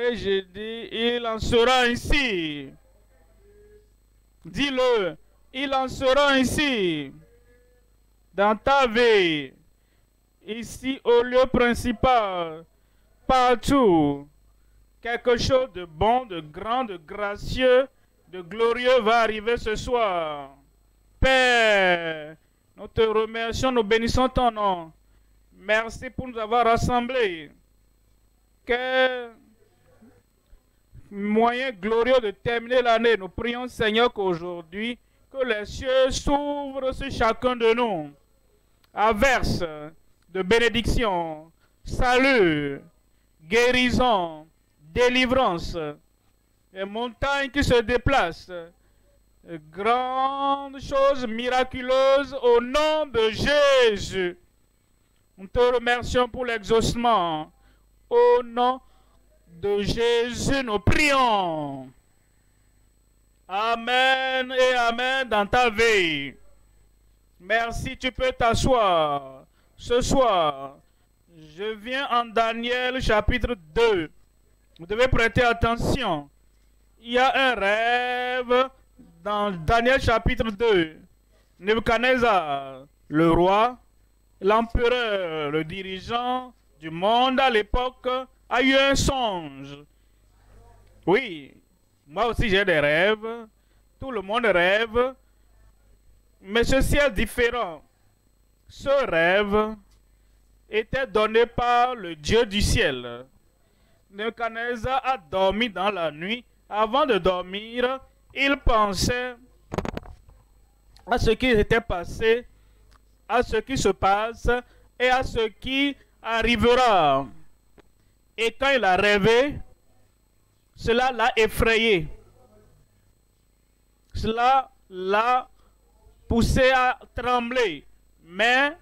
Et je dis, il en sera ainsi. Dis-le, il en sera ainsi. Dans ta vie, ici au lieu principal, partout, quelque chose de bon, de grand, de gracieux, de glorieux va arriver ce soir. Père, nous te remercions, nous bénissons ton nom. Merci pour nous avoir rassemblés. Quel moyen glorieux de terminer l'année. Nous prions, Seigneur, qu'aujourd'hui, que les cieux s'ouvrent sur chacun de nous. Averse de bénédiction, salut, guérison, délivrance, les montagnes qui se déplacent, grandes choses miraculeuses au nom de Jésus. Nous te remercions pour l'exaucement. Au nom de Jésus, nous prions. Amen et amen dans ta vie. Merci, tu peux t'asseoir. Ce soir, je viens en Daniel chapitre 2. Vous devez prêter attention. Il y a un rêve dans Daniel chapitre 2. Nebuchadnezzar, le roi, l'empereur, le dirigeant du monde à l'époque, a eu un songe. Oui, moi aussi j'ai des rêves. Tout le monde rêve. Mais ceci est différent. Ce rêve était donné par le Dieu du ciel. Nebuchadnezzar a dormi dans la nuit. Avant de dormir, il pensait à ce qui était passé, à ce qui se passe et à ce qui arrivera. Et quand il a rêvé, cela l'a effrayé. Cela l'a poussé à trembler. Mais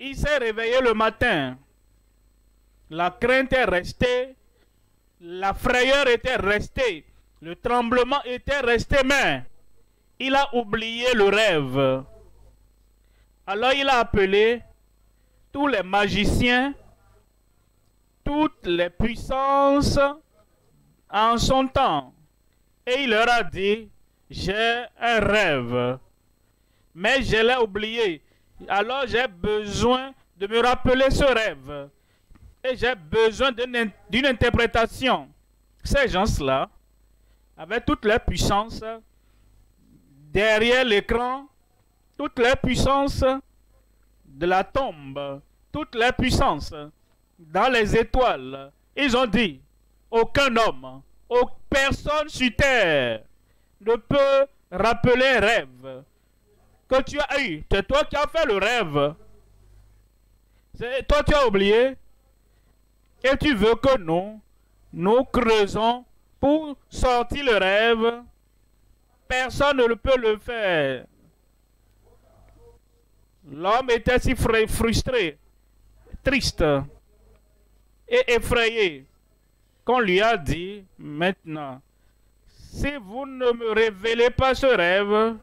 il s'est réveillé le matin. La crainte est restée. La frayeur était restée. Le tremblement était resté, mais il a oublié le rêve. Alors il a appelé tous les magiciens, toutes les puissances en son temps. Et il leur a dit, j'ai un rêve, mais je l'ai oublié. Alors j'ai besoin de me rappeler ce rêve. Et j'ai besoin d'une interprétation. Ces gens-là, avec toute leur puissance, derrière l'écran, toute leur puissance de la tombe, toute leur puissance dans les étoiles, ils ont dit, aucun homme, personne sur terre ne peut rappeler un rêve que tu as eu. C'est toi qui as fait le rêve. Toi, tu as oublié. Et tu veux que nous creusons pour sortir le rêve. Personne ne peut le faire. L'homme était si frustré, triste et effrayé qu'on lui a dit, maintenant, si vous ne me révélez pas ce rêve,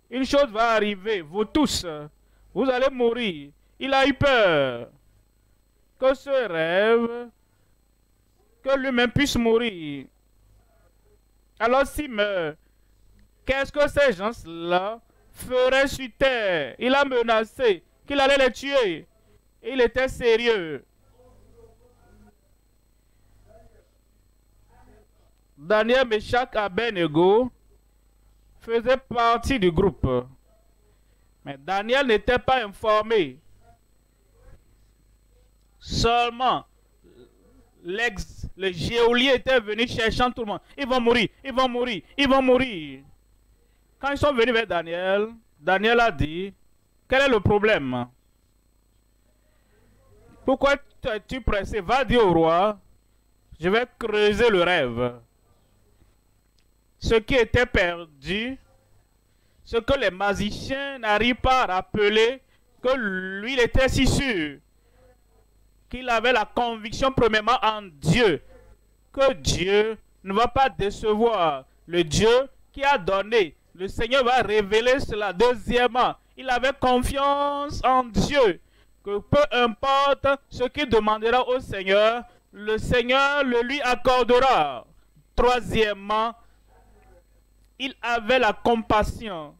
une chose va arriver, vous tous, vous allez mourir. Il a eu peur que ce rêve, que lui-même puisse mourir. Alors s'il meurt, qu'est-ce que ces gens-là feraient sur terre? Il a menacé qu'il allait les tuer. Il était sérieux. Daniel, Meshach, Abednego faisaient partie du groupe. Mais Daniel n'était pas informé. Seulement, le geôlier était venu cherchant tout le monde. Ils vont mourir, ils vont mourir, ils vont mourir. Quand ils sont venus vers Daniel, Daniel a dit, quel est le problème? Pourquoi es-tu pressé? Va dire au roi, je vais creuser le rêve. Ce qui était perdu, ce que les magiciens n'arrivent pas à rappeler, que lui, il était si sûr qu'il avait la conviction premièrement en Dieu, que Dieu ne va pas décevoir. Le Dieu qui a donné, le Seigneur va révéler cela. Deuxièmement, il avait confiance en Dieu, que peu importe ce qu'il demandera au Seigneur, le Seigneur le lui accordera. Troisièmement, il avait la compassion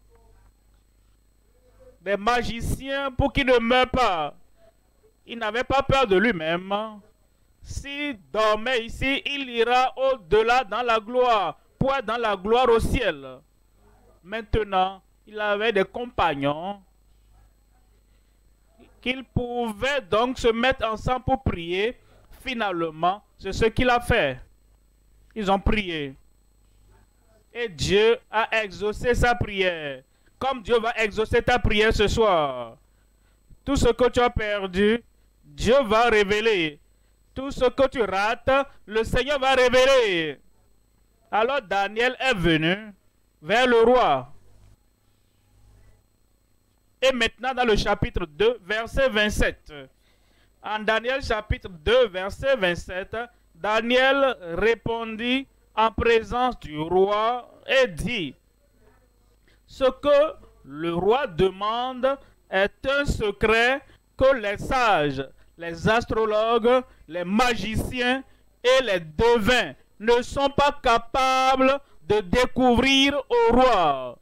des magiciens pour qu'il ne meure pas. Il n'avait pas peur de lui-même. S'il dormait ici, il ira au-delà dans la gloire, pour être dans la gloire au ciel. Maintenant, il avait des compagnons qu'il pouvait donc se mettre ensemble pour prier. Finalement, c'est ce qu'il a fait. Ils ont prié. Et Dieu a exaucé sa prière. Comme Dieu va exaucer ta prière ce soir. Tout ce que tu as perdu, Dieu va révéler. Tout ce que tu rates, le Seigneur va révéler. Alors Daniel est venu vers le roi. Et maintenant dans le chapitre 2, verset 27. En Daniel chapitre 2, verset 27, Daniel répondit en présence du roi et dit: ce que le roi demande est un secret que les sages, les astrologues, les magiciens et les devins ne sont pas capables de découvrir au roi.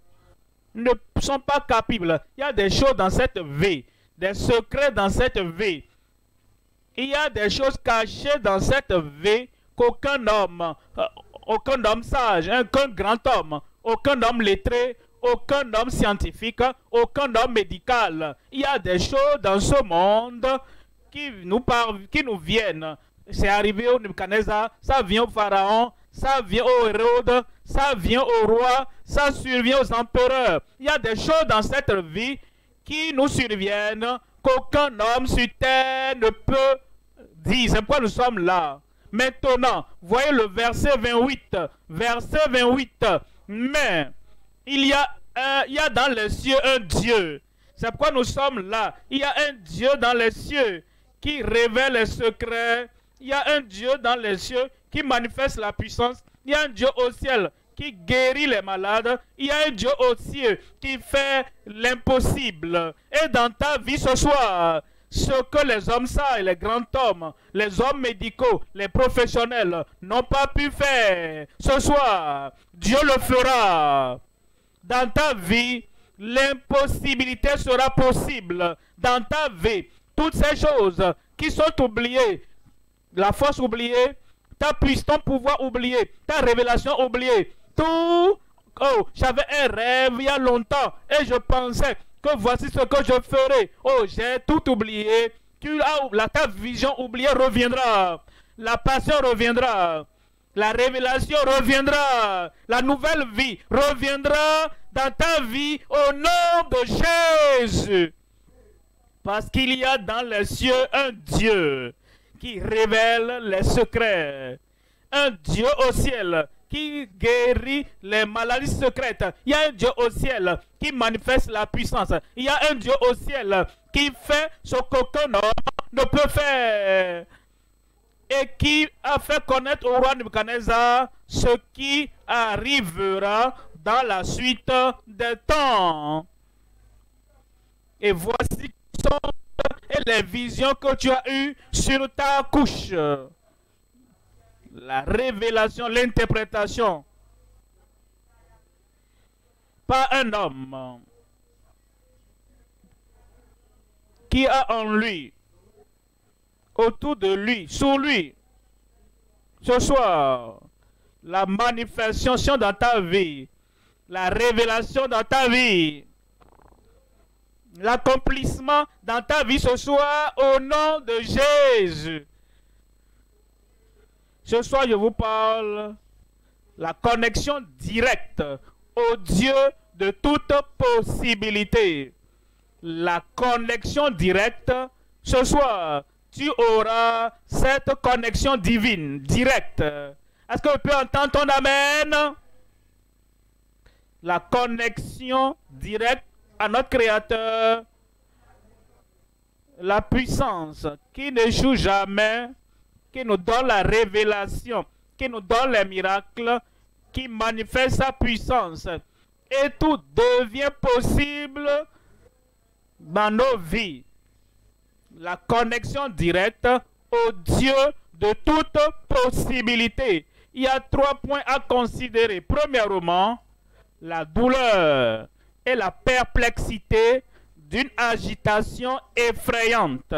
Ne sont pas capables. Il y a des choses dans cette vie, des secrets dans cette vie. Il y a des choses cachées dans cette vie qu'aucun homme sage, aucun grand homme, aucun homme lettré, aucun homme scientifique, aucun homme médical. Il y a des choses dans ce monde qui nous viennent. C'est arrivé au Nebuchadnezzar, ça vient au Pharaon, ça vient au Hérode, ça vient au roi, ça survient aux empereurs. Il y a des choses dans cette vie qui nous surviennent qu'aucun homme sur terre ne peut dire. C'est pourquoi nous sommes là. Maintenant, voyez le verset 28. Verset 28. Mais il y a dans les cieux un Dieu. C'est pourquoi nous sommes là. Il y a un Dieu dans les cieux qui révèle les secrets. Il y a un Dieu dans les cieux qui manifeste la puissance. Il y a un Dieu au ciel qui guérit les malades. Il y a un Dieu au ciel qui fait l'impossible. Et dans ta vie ce soir, ce que les hommes sages, les grands hommes, les hommes médicaux, les professionnels n'ont pas pu faire, ce soir, Dieu le fera. Dans ta vie, l'impossibilité sera possible. Dans ta vie, toutes ces choses qui sont oubliées, la force oubliée, ta puissance, ton pouvoir oublié, ta révélation oubliée, tout. Oh, j'avais un rêve il y a longtemps et je pensais que voici ce que je ferai. Oh, j'ai tout oublié. Ta vision oubliée reviendra. La passion reviendra. La révélation reviendra. La nouvelle vie reviendra dans ta vie au nom de Jésus. Parce qu'il y a dans les cieux un Dieu qui révèle les secrets. Un Dieu au ciel qui guérit les maladies secrètes. Il y a un Dieu au ciel qui manifeste la puissance. Il y a un Dieu au ciel qui fait ce qu'aucun homme ne peut faire. Et qui a fait connaître au roi Nebuchadnezzar ce qui arrivera dans la suite des temps. Et voici les visions que tu as eues sur ta couche. La révélation, l'interprétation. Pas un homme qui a en lui, autour de lui, sous lui, ce soir, la manifestation dans ta vie, la révélation dans ta vie, l'accomplissement dans ta vie ce soir au nom de Jésus. Ce soir, je vous parle la connexion directe au Dieu de toute possibilité. La connexion directe, ce soir, tu auras cette connexion divine, directe. Est-ce que vous pouvez entendre ton amen? La connexion directe à notre Créateur, la puissance qui n'échoue jamais, qui nous donne la révélation, qui nous donne les miracles, qui manifeste sa puissance. Et tout devient possible dans nos vies. La connexion directe au Dieu de toute possibilité. Il y a 3 points à considérer. Premièrement, la douleur et la perplexité d'une agitation effrayante.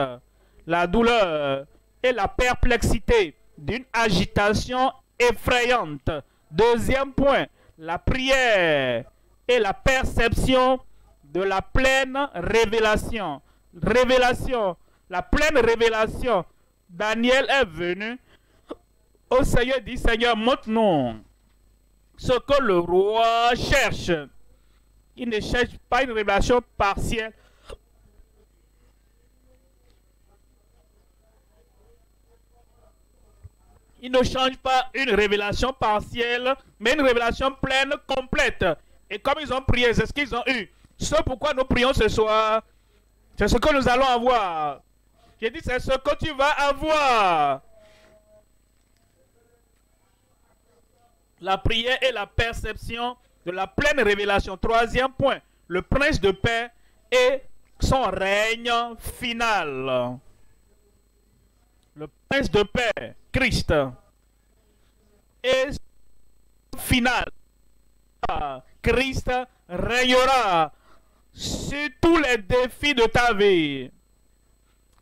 La douleur et la perplexité d'une agitation effrayante. Deuxième point, la prière et la perception de la pleine révélation. La pleine révélation. Daniel est venu au Seigneur, dit: Seigneur, montre-nous ce que le roi cherche. Il ne cherche pas une révélation partielle. Il ne change pas une révélation partielle, mais une révélation pleine, complète. Et comme ils ont prié, c'est ce qu'ils ont eu. Ce pourquoi nous prions ce soir, c'est ce que nous allons avoir. J'ai dit, c'est ce que tu vas avoir. La prière et la perception de la pleine révélation. Troisième point, le prince de paix et son règne final. Le prince de paix, Christ, et final. Christ régnera sur tous les défis de ta vie,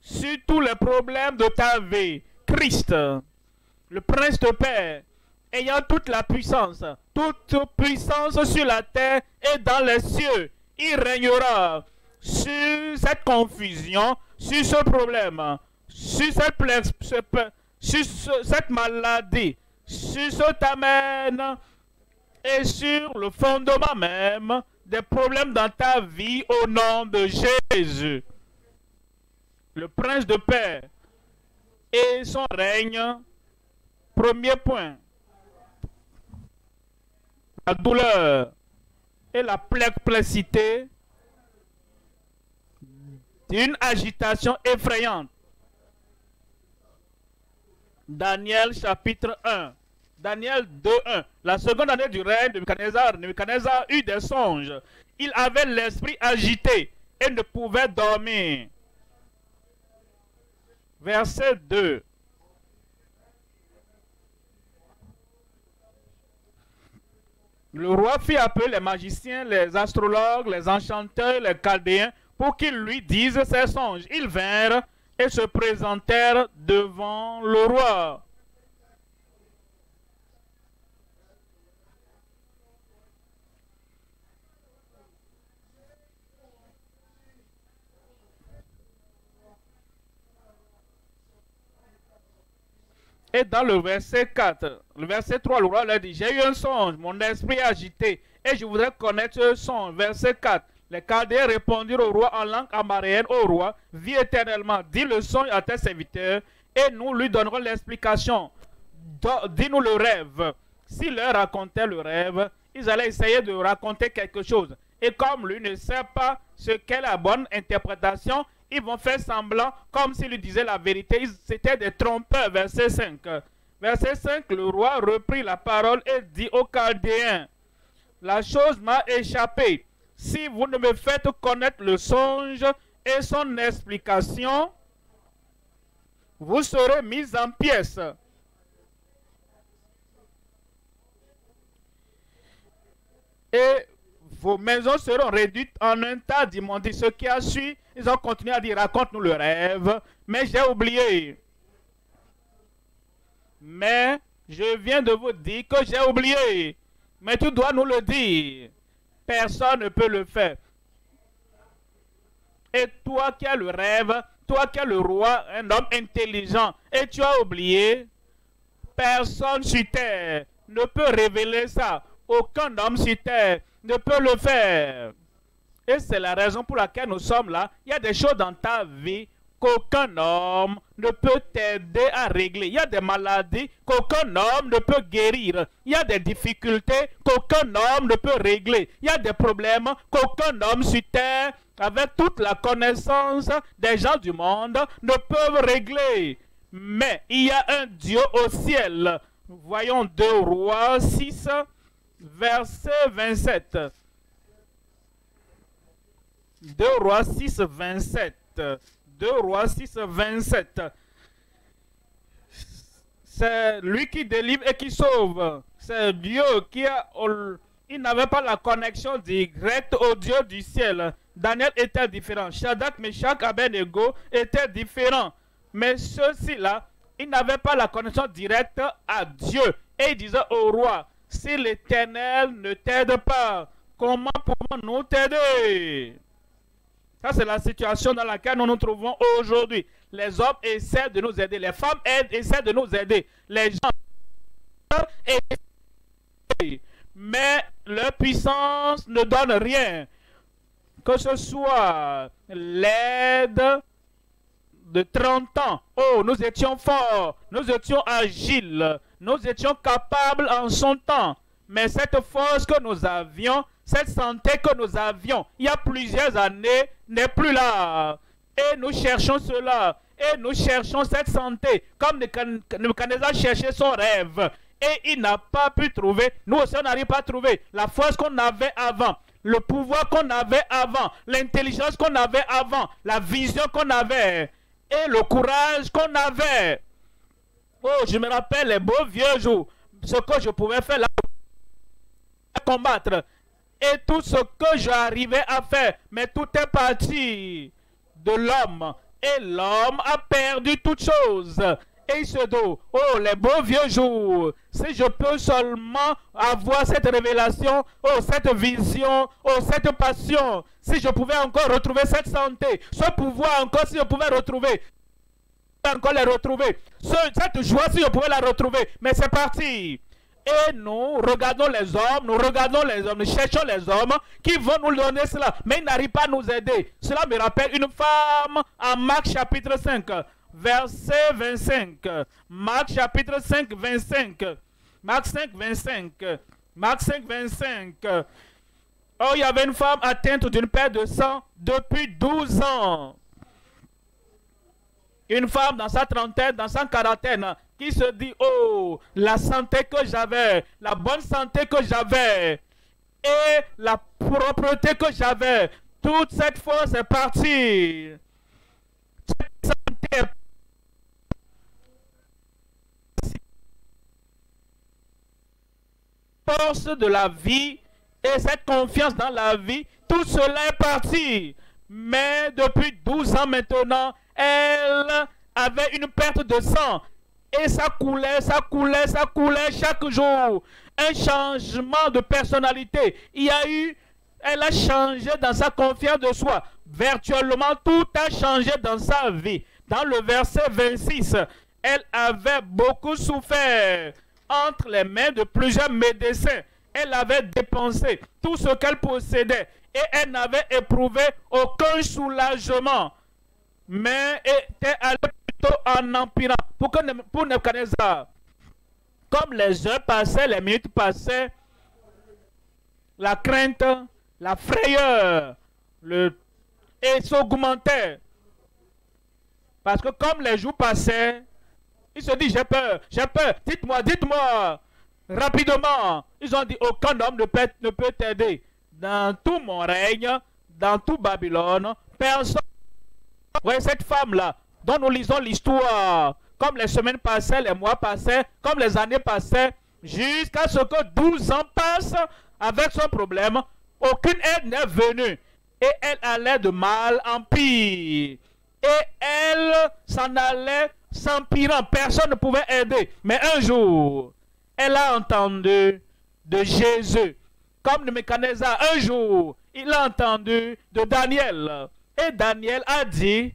sur tous les problèmes de ta vie. Christ, le prince de paix, ayant toute la puissance sur la terre et dans les cieux, il régnera sur cette confusion, sur ce problème, sur cette maladie, sur cet amène et sur le fondement même des problèmes dans ta vie au nom de Jésus. Le prince de paix et son règne. Premier point, la douleur et la perplexité d'une agitation effrayante. Daniel chapitre 1. Daniel 2:1. La seconde année du règne de Nebuchadnezzar eut des songes. Il avait l'esprit agité et ne pouvait dormir. Verset 2. Le roi fit appeler les magiciens, les astrologues, les enchanteurs, les chaldéens, pour qu'ils lui disent ses songes. Ils vinrent et se présentèrent devant le roi. Et dans le verset 4, le verset 3, le roi leur dit: j'ai eu un songe, mon esprit est agité, et je voudrais connaître ce songe. Verset 4, les Chaldéens répondirent au roi en langue amaréenne: au roi, vis éternellement, dis le songe à tes serviteurs, et nous lui donnerons l'explication. Dis-nous le rêve. S'il leur racontait le rêve, ils allaient essayer de raconter quelque chose. Et comme lui ne sait pas ce qu'est la bonne interprétation, ils vont faire semblant comme s'il lui disait la vérité. C'était des trompeurs. Verset 5. Verset 5, le roi reprit la parole et dit aux Chaldéens: la chose m'a échappé. Si vous ne me faites connaître le songe et son explication, vous serez mis en pièces. Et vos maisons seront réduites en un tas d'immondices. Ce qui a su, ils ont continué à dire: raconte-nous le rêve. Mais j'ai oublié. Mais je viens de vous dire que j'ai oublié. Mais tu dois nous le dire. Personne ne peut le faire. Et toi qui as le rêve, toi qui es le roi, un homme intelligent, et tu as oublié, personne sur terre ne peut révéler ça. Aucun homme sur terre ne peut le faire. Et c'est la raison pour laquelle nous sommes là. Il y a des choses dans ta vie qu'aucun homme ne peut t'aider à régler. Il y a des maladies qu'aucun homme ne peut guérir. Il y a des difficultés qu'aucun homme ne peut régler. Il y a des problèmes qu'aucun homme sur terre, avec toute la connaissance des gens du monde, ne peuvent régler. Mais il y a un Dieu au ciel. Voyons 2 Rois 6, verset 27. 2 Rois 6, 27. 2 Rois 6, 27. C'est lui qui délivre et qui sauve. C'est Dieu qui a... Il n'avait pas la connexion directe au Dieu du ciel. Daniel était différent. Shadrach, Meshach, Abednego étaient différents. Mais ceux-ci-là, ils n'avaient pas la connexion directe à Dieu. Et ils disaient au roi, si l'Éternel ne t'aide pas, comment pouvons-nous t'aider? Ça, c'est la situation dans laquelle nous nous trouvons aujourd'hui. Les hommes essaient de nous aider. Les femmes essaient de nous aider. Les gens essaient. Mais leur puissance ne donne rien. Que ce soit l'aide de 30 ans. Oh, nous étions forts. Nous étions agiles. Nous étions capables en son temps. Mais cette force que nous avions, cette santé que nous avions, il y a plusieurs années, n'est plus là. Et nous cherchons cela. Et nous cherchons cette santé. Comme Nebuchadnezzar cherchait son rêve. Et il n'a pas pu trouver. Nous aussi, on n'arrive pas à trouver la force qu'on avait avant. Le pouvoir qu'on avait avant. L'intelligence qu'on avait avant. La vision qu'on avait. Et le courage qu'on avait. Oh, je me rappelle les beaux vieux jours. Ce que je pouvais faire là. Combattre. Et tout ce que j'arrivais à faire. Mais tout est parti de l'homme. Et l'homme a perdu toutes choses. Et il se dit, oh, les beaux vieux jours, si je peux seulement avoir cette révélation, oh, cette vision, oh, cette passion, si je pouvais encore retrouver cette santé, ce pouvoir encore, si je pouvais retrouver, encore les retrouver, cette joie, si je pouvais la retrouver, mais c'est parti. Et nous regardons les hommes, nous cherchons les hommes qui vont nous donner cela, mais ils n'arrivent pas à nous aider. Cela me rappelle une femme en Marc chapitre 5. Verset 25. Marc chapitre 5, 25. Marc 5, 25. Marc 5, 25. Oh, il y avait une femme atteinte d'une perte de sang depuis 12 ans. Une femme dans sa trentaine, dans sa quarantaine, qui se dit, oh, la santé que j'avais, la bonne santé que j'avais, et la propreté que j'avais, toute cette force est partie. Cette santé est force de la vie et cette confiance dans la vie, tout cela est parti. Mais depuis 12 ans maintenant, elle avait une perte de sang. Et ça coulait, ça coulait, ça coulait chaque jour. Un changement de personnalité. Il y a eu, elle a changé dans sa confiance de soi. Virtuellement, tout a changé dans sa vie. Dans le verset 26, elle avait beaucoup souffert entre les mains de plusieurs médecins. Elle avait dépensé tout ce qu'elle possédait et elle n'avait éprouvé aucun soulagement, mais était allée plutôt en empirant. Pour Nebuchadnezzar, comme les heures passaient, les minutes passaient, la crainte, la frayeur, et s'augmentait. Parce que comme les jours passaient, il se dit, j'ai peur, dites-moi, rapidement. Ils ont dit, aucun homme ne peut t'aider. Dans tout mon règne, dans tout Babylone, personne. Ouais, cette femme-là, dont nous lisons l'histoire, comme les semaines passaient, les mois passaient, comme les années passaient, jusqu'à ce que 12 ans passent avec son problème, aucune aide n'est venue. Et elle allait de mal en pire. Et elle s'en allait s'empirant. Personne ne pouvait aider. Mais un jour, elle a entendu de Jésus. Comme Nebuchadnezzar, un jour, il a entendu de Daniel. Et Daniel a dit,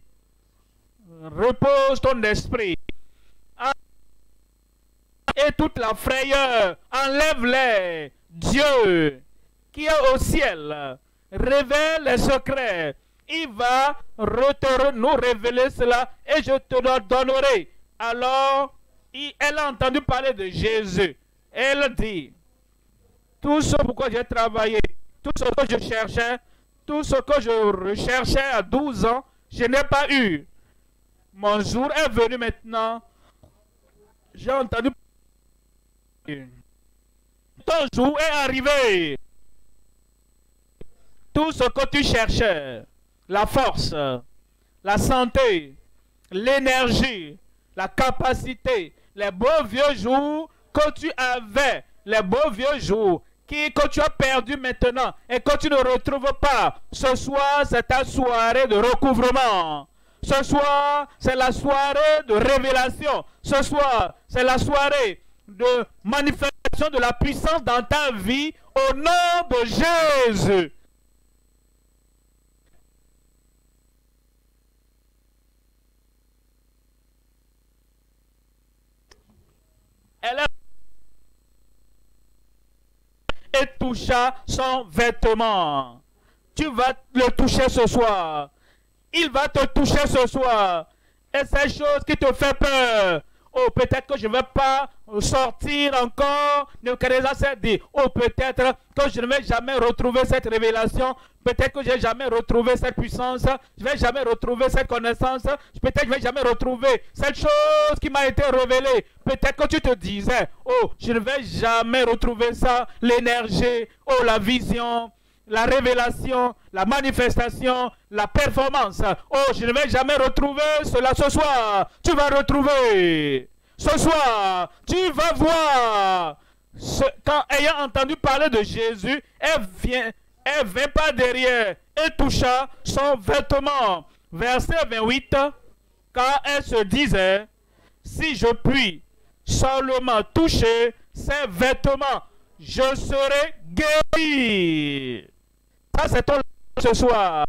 repose ton esprit. Et toute la frayeur, enlève-les. Dieu, qui est au ciel, révèle les secrets. Il va nous révéler cela et je te le donnerai. Alors, elle a entendu parler de Jésus. Elle dit, tout ce pourquoi j'ai travaillé, tout ce que je cherchais, tout ce que je recherchais à 12 ans, je n'ai pas eu. Mon jour est venu maintenant. J'ai entendu parler. Ton jour est arrivé. Tout ce que tu cherchais, la force, la santé, l'énergie, la capacité, Les beaux vieux jours que tu avais, les beaux vieux jours que tu as perdu maintenant et que tu ne retrouves pas. Ce soir, c'est ta soirée de recouvrement. Ce soir, c'est la soirée de révélation. Ce soir, c'est la soirée de manifestation de la puissance dans ta vie au nom de Jésus. Elle et toucha son vêtement. Tu vas le toucher ce soir. Il va te toucher ce soir. Et ces choses qui te font peur. Oh, peut-être que je ne vais pas sortir encore. Nebuchadnezzar s'est dit, oh, peut-être que je ne vais jamais retrouver cette révélation. Peut-être que je ne vais jamais retrouver cette puissance. Je ne vais jamais retrouver cette connaissance. Peut-être que je ne vais jamais retrouver cette chose qui m'a été révélée. Peut-être que tu te disais, oh, je ne vais jamais retrouver ça. L'énergie, oh, la vision, la révélation, la manifestation, la performance. Oh, je ne vais jamais retrouver cela ce soir. Tu vas retrouver. Ce soir, tu vas voir. Quand ayant entendu parler de Jésus, elle vint par derrière et toucha son vêtement. Verset 28, car elle se disait, si je puis seulement toucher ses vêtements, je serai guéri. Ça, c'est ton ce soir.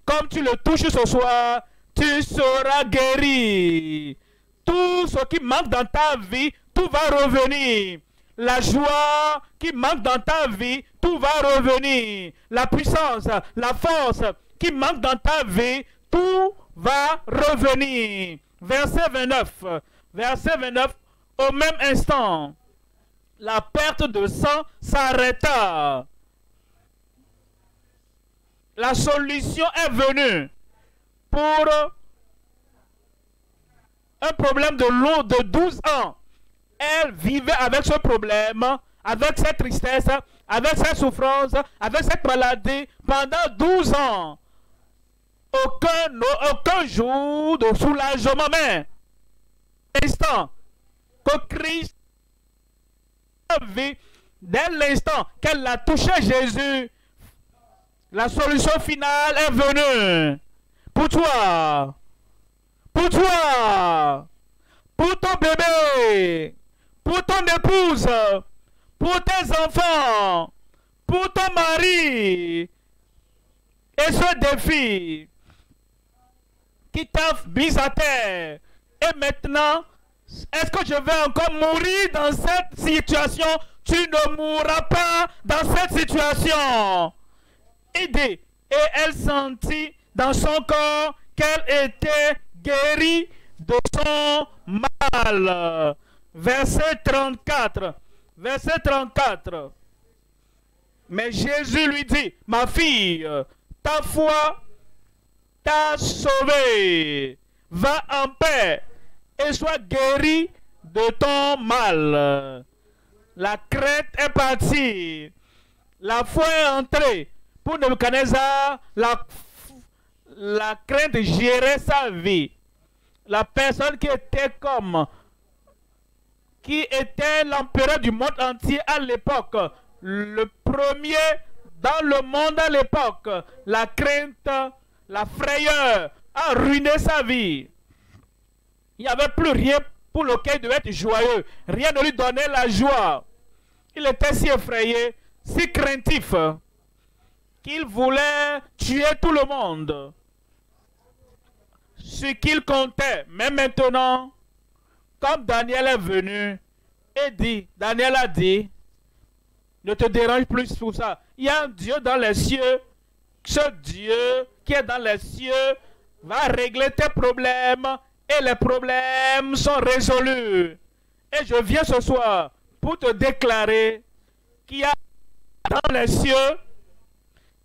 Comme tu le touches ce soir, tu seras guéri. Tout ce qui manque dans ta vie, tout va revenir. La joie qui manque dans ta vie, tout va revenir. La puissance, la force qui manque dans ta vie, tout va revenir. Verset 29. Verset 29. Au même instant, la perte de sang s'arrêta. La solution est venue pour un problème de 12 ans. Elle vivait avec ce problème, avec cette tristesse, avec cette souffrance, avec cette maladie pendant 12 ans. Aucun jour de soulagement, mais l'instant que Christ a vu, dès l'instant qu'elle a touché Jésus, la solution finale est venue. Pour toi, pour toi, pour ton bébé, pour ton épouse, pour tes enfants, pour ton mari. Et ce défi qui t'a mis à terre. Et maintenant, est-ce que je vais encore mourir dans cette situation? Tu ne mourras pas dans cette situation. Et elle sentit dans son corps qu'elle était guérie de son mal. Verset 34. Verset 34. Mais Jésus lui dit, ma fille, ta foi t'a sauvée. Va en paix et sois guérie de ton mal. La crainte est partie. La foi est entrée. Pour Nebuchadnezzar, la crainte gérait sa vie. La personne qui était l'empereur du monde entier à l'époque, le premier dans le monde à l'époque, la crainte, la frayeur a ruiné sa vie. Il n'y avait plus rien pour lequel il devait être joyeux. Rien ne lui donnait la joie. Il était si effrayé, si craintif, qu'il voulait tuer tout le monde. Ce qu'il comptait. Mais maintenant, comme Daniel est venu et dit, Daniel a dit, ne te dérange plus pour ça. Il y a un Dieu dans les cieux. Ce Dieu qui est dans les cieux va régler tes problèmes et les problèmes sont résolus. Et je viens ce soir pour te déclarer qu'il y a dans les cieux,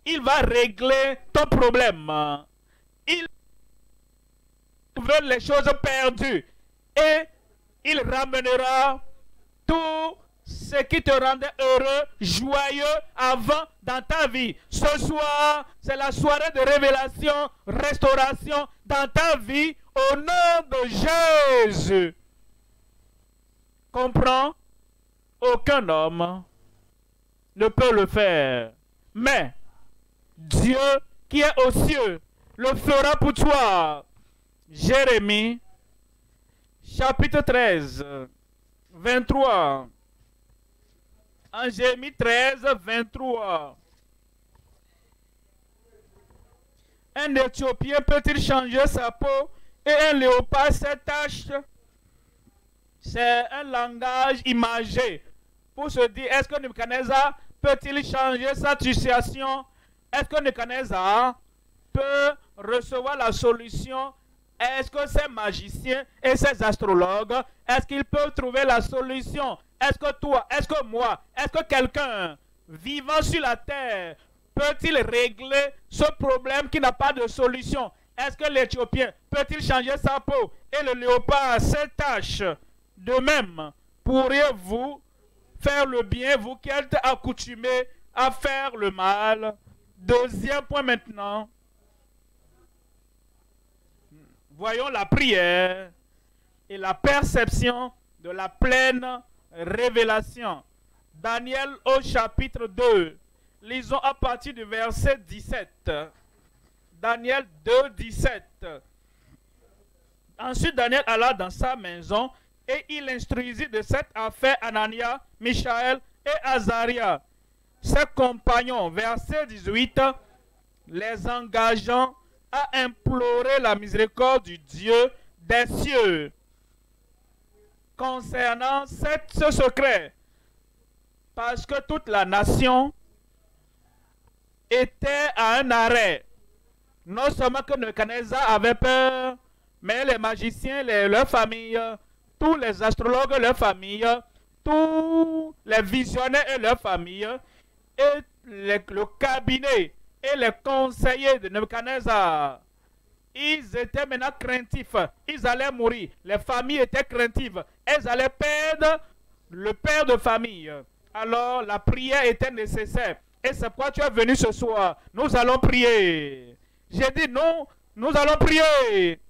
il va régler ton problème. Il veut les choses perdues et il ramènera tout ce qui te rendait heureux, joyeux avant dans ta vie. Ce soir, c'est la soirée de révélation, restauration dans ta vie au nom de Jésus. comprends? Aucun homme ne peut le faire. Mais Dieu qui est aux cieux le fera pour toi. Jérémie, chapitre 13, 23. En Jérémie 13, 23. Un Éthiopien peut-il changer sa peau et un léopard ses taches? C'est un langage imagé pour se dire, est-ce que Nebuchadnezzar peut-il changer sa situation? Est-ce que Nebuchadnezzar peut recevoir la solution? Est-ce que ces magiciens et ces astrologues, est-ce qu'ils peuvent trouver la solution? Est-ce que toi, est-ce que moi, est-ce que quelqu'un vivant sur la terre peut-il régler ce problème qui n'a pas de solution? Est-ce que l'Éthiopien peut-il changer sa peau et le léopard ses taches? De même, pourriez-vous faire le bien, vous qui êtes accoutumés à faire le mal? Deuxième point maintenant. Voyons la prière et la perception de la pleine révélation. Daniel au chapitre 2. Lisons à partir du verset 17. Daniel 2, 17. Ensuite, Daniel alla dans sa maison et il instruisit de cette affaire Anania, Michaël et Azaria, ses compagnons. Verset 18. Les engageant à implorer la miséricorde du Dieu des cieux concernant ce secret, parce que toute la nation était à un arrêt. Non seulement que Nebuchadnezzar avait peur, mais les magiciens, leurs familles, tous les astrologues et leurs familles, tous les visionnaires et leurs familles, et le cabinet et les conseillers de Nebuchadnezzar, ils étaient maintenant craintifs. Ils allaient mourir. Les familles étaient craintives. Elles allaient perdre le père de famille. Alors la prière était nécessaire. Et c'est pourquoi tu es venu ce soir. Nous allons prier. J'ai dit non, nous allons prier.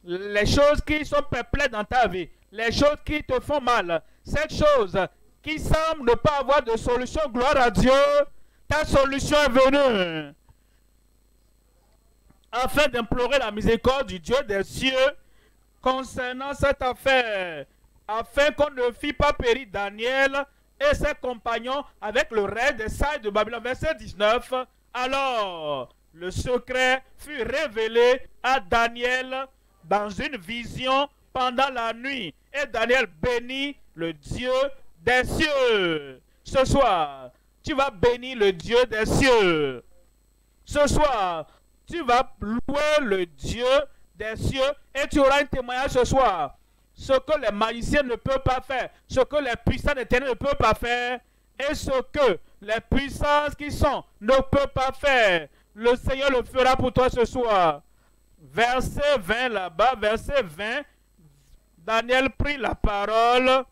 Les choses qui sont peuplées dans ta vie, les choses qui te font mal, cette chose qui semble ne pas avoir de solution, gloire à Dieu, ta solution est venue. Afin d'implorer la miséricorde du Dieu des cieux concernant cette affaire, afin qu'on ne fît pas périr Daniel et ses compagnons avec le reste des sages de Babylone. Verset 19. Alors, le secret fut révélé à Daniel dans une vision pendant la nuit. Et Daniel bénit le Dieu des cieux. Ce soir, tu vas bénir le Dieu des cieux. Ce soir, tu vas louer le Dieu des cieux et tu auras un témoignage ce soir. Ce que les magiciens ne peuvent pas faire, ce que les puissants éternels ne peuvent pas faire, et ce que les puissances qui sont ne peuvent pas faire, le Seigneur le fera pour toi ce soir. Verset 20 là-bas, verset 20, Daniel prit la parole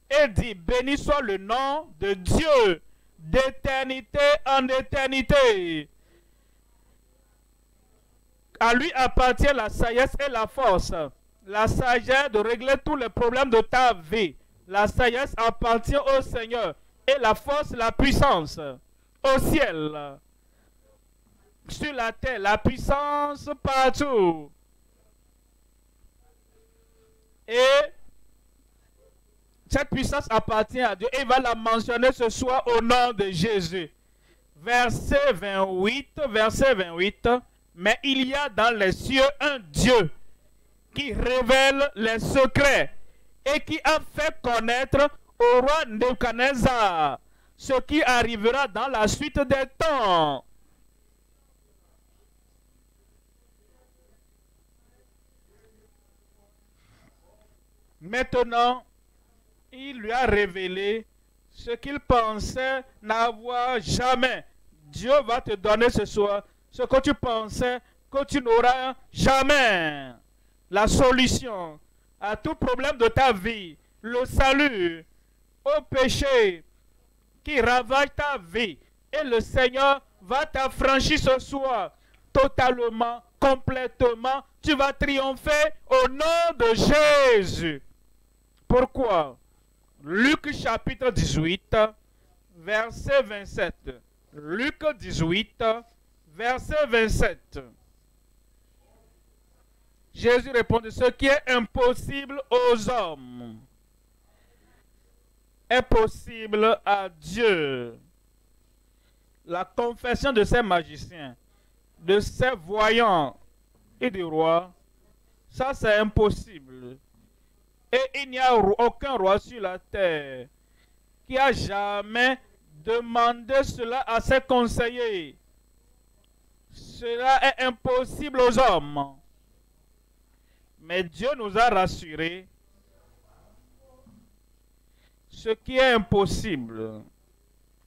et dit, béni soit le nom de Dieu d'éternité en éternité. À lui appartient la sagesse et la force. La sagesse de régler tous les problèmes de ta vie. La sagesse appartient au Seigneur. Et la force, la puissance. Au ciel. Sur la terre, la puissance partout. Et cette puissance appartient à Dieu. Et il va la mentionner ce soir au nom de Jésus. Verset 28. Verset 28. Mais il y a dans les cieux un Dieu qui révèle les secrets et qui a fait connaître au roi Nebuchadnezzar ce qui arrivera dans la suite des temps. Maintenant, il lui a révélé ce qu'il pensait n'avoir jamais. Dieu va te donner ce soir ce que tu pensais que tu n'auras jamais. La solution à tout problème de ta vie, le salut au péché qui ravage ta vie. Et le Seigneur va t'affranchir ce soir totalement, complètement. Tu vas triompher au nom de Jésus. Pourquoi? Luc chapitre 18, verset 27. Luc 18, verset 27. Jésus répond, ce qui est impossible aux hommes est possible à Dieu. La confession de ces magiciens, de ces voyants et des rois, ça c'est impossible. Et il n'y a aucun roi sur la terre qui a jamais demandé cela à ses conseillers. Cela est impossible aux hommes. Mais Dieu nous a rassurés. Ce qui est impossible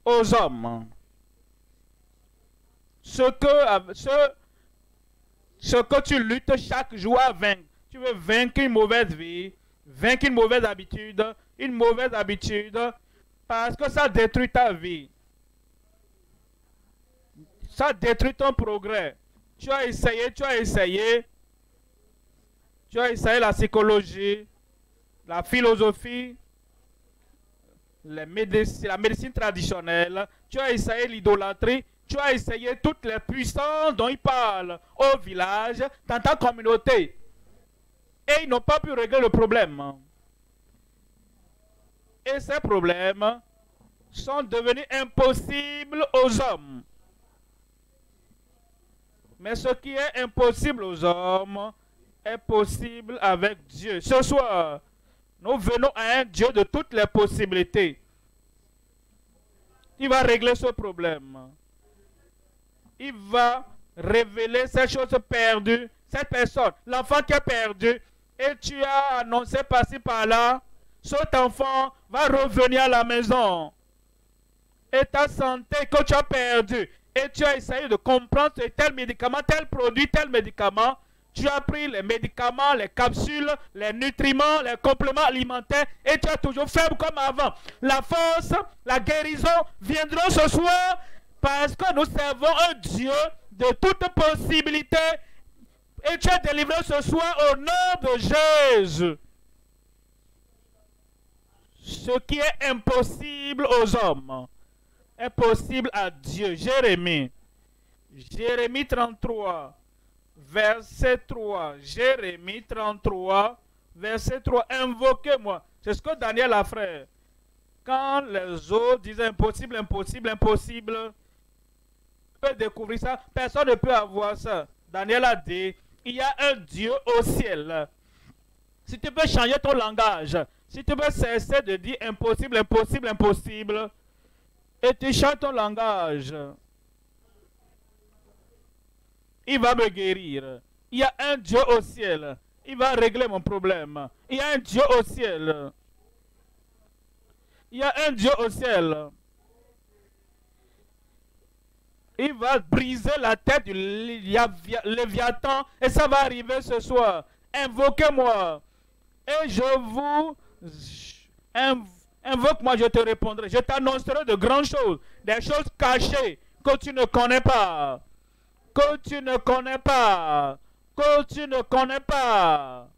aux hommes, ce que tu luttes chaque jour à vaincre, tu veux vaincre une mauvaise vie, vaincre une mauvaise habitude, parce que ça détruit ta vie. Ça détruit ton progrès. Tu as essayé la psychologie, la philosophie, la médecine traditionnelle, tu as essayé l'idolâtrie, tu as essayé toutes les puissances dont ils parlent au village, dans ta communauté. Et ils n'ont pas pu régler le problème. Et ces problèmes sont devenus impossibles aux hommes. Mais ce qui est impossible aux hommes est possible avec Dieu. Ce soir, nous venons à un Dieu de toutes les possibilités. Il va régler ce problème. Il va révéler ces choses perdues. Cette personne, l'enfant qui est perdu, et tu as annoncé par-ci par-là, cet enfant va revenir à la maison. Et ta santé que tu as perdue, et tu as essayé de comprendre tel médicament, tel produit, tel médicament, tu as pris les médicaments, les capsules, les nutriments, les compléments alimentaires et tu as toujours faible comme avant. La force, la guérison viendront ce soir parce que nous servons un Dieu de toute possibilité et tu es délivré ce soir au nom de Jésus. Ce qui est impossible aux hommes est possible à Dieu. Jérémie 33. Verset 3, Jérémie 33, verset 3, invoquez-moi. C'est ce que Daniel a fait. Quand les autres disaient impossible, impossible, impossible, on peut découvrir ça, personne ne peut avoir ça. Daniel a dit, il y a un Dieu au ciel. Si tu peux changer ton langage, si tu veux cesser de dire impossible, impossible, impossible, et tu changes ton langage, il va me guérir. Il y a un Dieu au ciel. Il va régler mon problème. Il y a un Dieu au ciel. Il y a un Dieu au ciel. Il va briser la tête du Léviathan et ça va arriver ce soir. Invoquez-moi. Et invoque-moi, je te répondrai. Je t'annoncerai de grandes choses. Des choses cachées que tu ne connais pas. Que tu ne connais pas, que tu ne connais pas.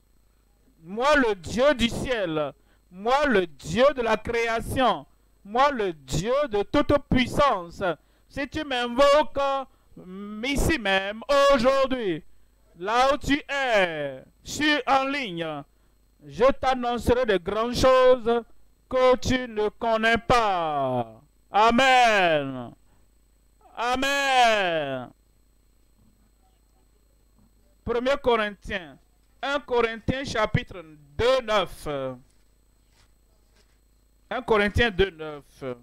Moi, le Dieu du ciel, moi, le Dieu de la création, moi, le Dieu de toute puissance. Si tu m'invoques ici même, aujourd'hui, là où tu es, en ligne, je t'annoncerai de grandes choses que tu ne connais pas. Amen. Amen. 1 Corinthiens, 1 Corinthiens chapitre 2, 9. 1 Corinthiens 2, 9.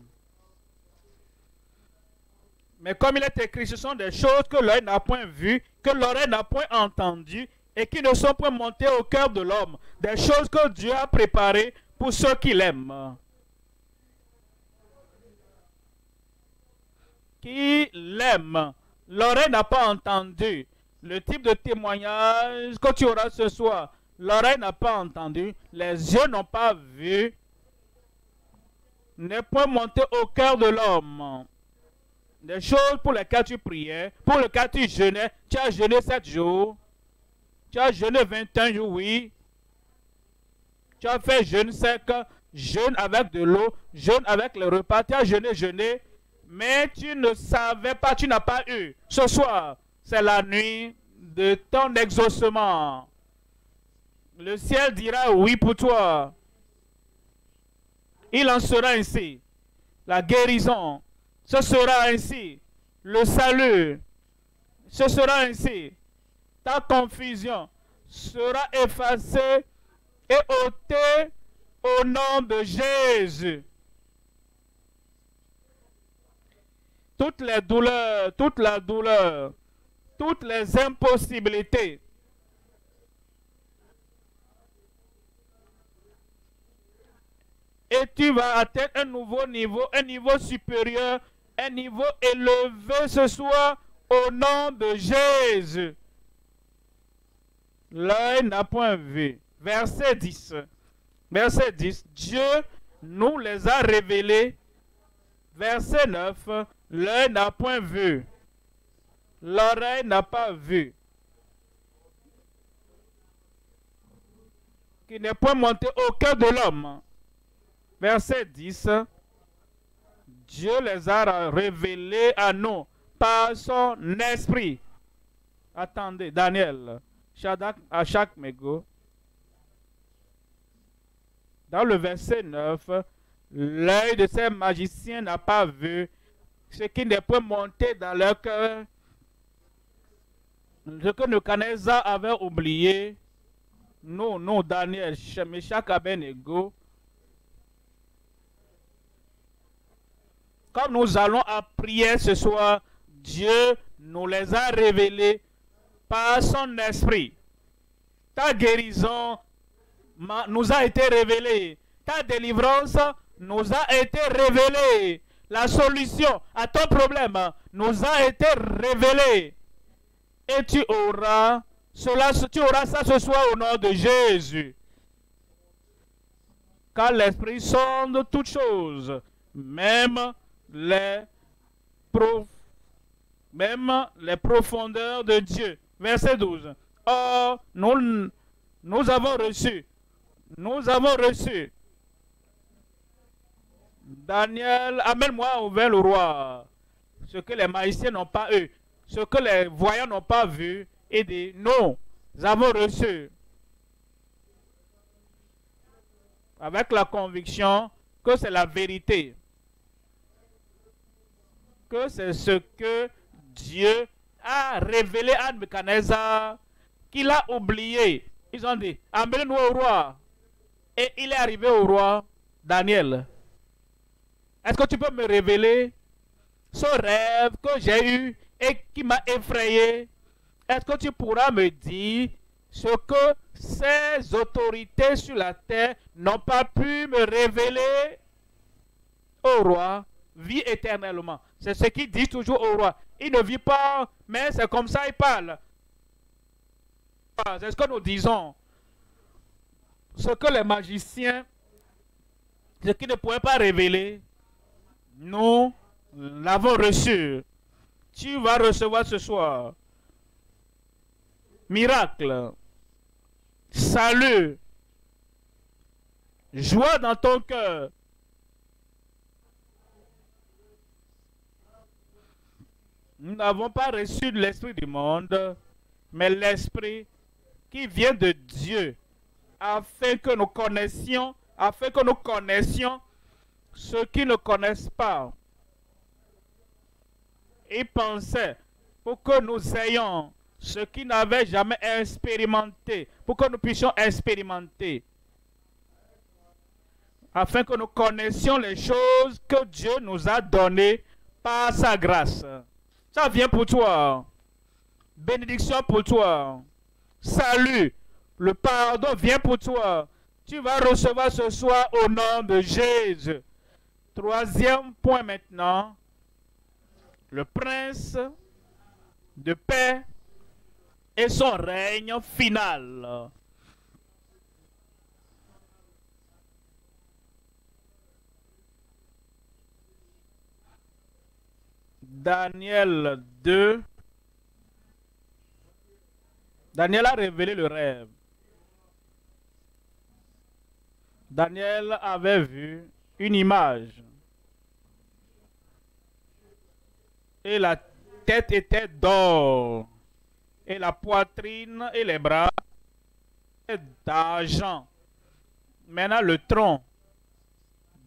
Mais comme il est écrit, ce sont des choses que l'œil n'a point vues, que l'oreille n'a point entendues, et qui ne sont point montées au cœur de l'homme. Des choses que Dieu a préparées pour ceux qui l'aiment. Qui l'aiment. L'oreille n'a pas entendu. Le type de témoignage que tu auras ce soir, l'oreille n'a pas entendu, les yeux n'ont pas vu, n'est point monté au cœur de l'homme. Des choses pour lesquelles tu priais, pour lesquelles tu jeûnais, tu as jeûné 7 jours, tu as jeûné 21 jours, oui. Tu as fait jeûne sec, jeûne avec de l'eau, jeûne avec le repas, tu as jeûné, mais tu ne savais pas, tu n'as pas eu. Ce soir, c'est la nuit de ton exaucement. Le ciel dira oui pour toi. Il en sera ainsi. La guérison, ce sera ainsi. Le salut, ce sera ainsi. Ta confusion sera effacée et ôtée au nom de Jésus. Toutes les douleurs, toute la douleur, toutes les impossibilités. Et tu vas atteindre un nouveau niveau, un niveau supérieur, un niveau élevé ce soir au nom de Jésus. L'œil n'a point vu. Verset 10. Verset 10. Dieu nous les a révélés. Verset 9. L'œil n'a point vu. L'oreille n'a pas vu. Qui n'est point monté au cœur de l'homme. Verset 10. Dieu les a révélés à nous par son esprit. Attendez, Daniel. À chaque mégot. Dans le verset 9, l'œil de ces magiciens n'a pas vu ce qui n'est pas monté dans leur cœur, ce que Nebuchadnezzar avait oublié. Nous, Daniel, Meshach, Abednego, comme nous allons à prier ce soir, Dieu nous les a révélés par son esprit. Ta guérison nous a été révélée. Ta délivrance nous a été révélée. La solution à ton problème nous a été révélée. Et tu auras ça ce soir au nom de Jésus. Car l'Esprit sonde toutes choses, même les profondeurs de Dieu. Verset 12. Or, nous avons reçu. Daniel, amène-moi vers le roi. Ce que les magiciens n'ont pas eu, ce que les voyants n'ont pas vu, et dit, nous avons reçu. Avec la conviction que c'est la vérité. Que c'est ce que Dieu a révélé à Nebuchadnezzar, qu'il a oublié. Ils ont dit, amène-nous au roi. Et il est arrivé au roi, Daniel. Est-ce que tu peux me révéler ce rêve que j'ai eu et qui m'a effrayé? Est-ce que tu pourras me dire ce que ces autorités sur la terre n'ont pas pu me révéler? Au roi, vit éternellement. C'est ce qu'il dit toujours au roi. Il ne vit pas, mais c'est comme ça il parle. C'est ce que nous disons. Ce que les magiciens, ce qu'ils ne pouvaient pas révéler, nous l'avons reçu. Tu vas recevoir ce soir. Miracle, salut, joie dans ton cœur. Nous n'avons pas reçu l'esprit du monde, mais l'esprit qui vient de Dieu, afin que nous connaissions ceux qui ne connaissent pas. Ils pensaient pour que nous ayons ce qu'ils n'avaient jamais expérimenté, pour que nous puissions expérimenter, afin que nous connaissions les choses que Dieu nous a données par sa grâce. Ça vient pour toi. Bénédiction pour toi. Salut. Le pardon vient pour toi. Tu vas recevoir ce soir au nom de Jésus. Troisième point maintenant. Le prince de paix et son règne final. Daniel 2. Daniel a révélé le rêve. Daniel avait vu une image. Et la tête était d'or. Et la poitrine et les bras étaient d'argent. Maintenant, le tronc,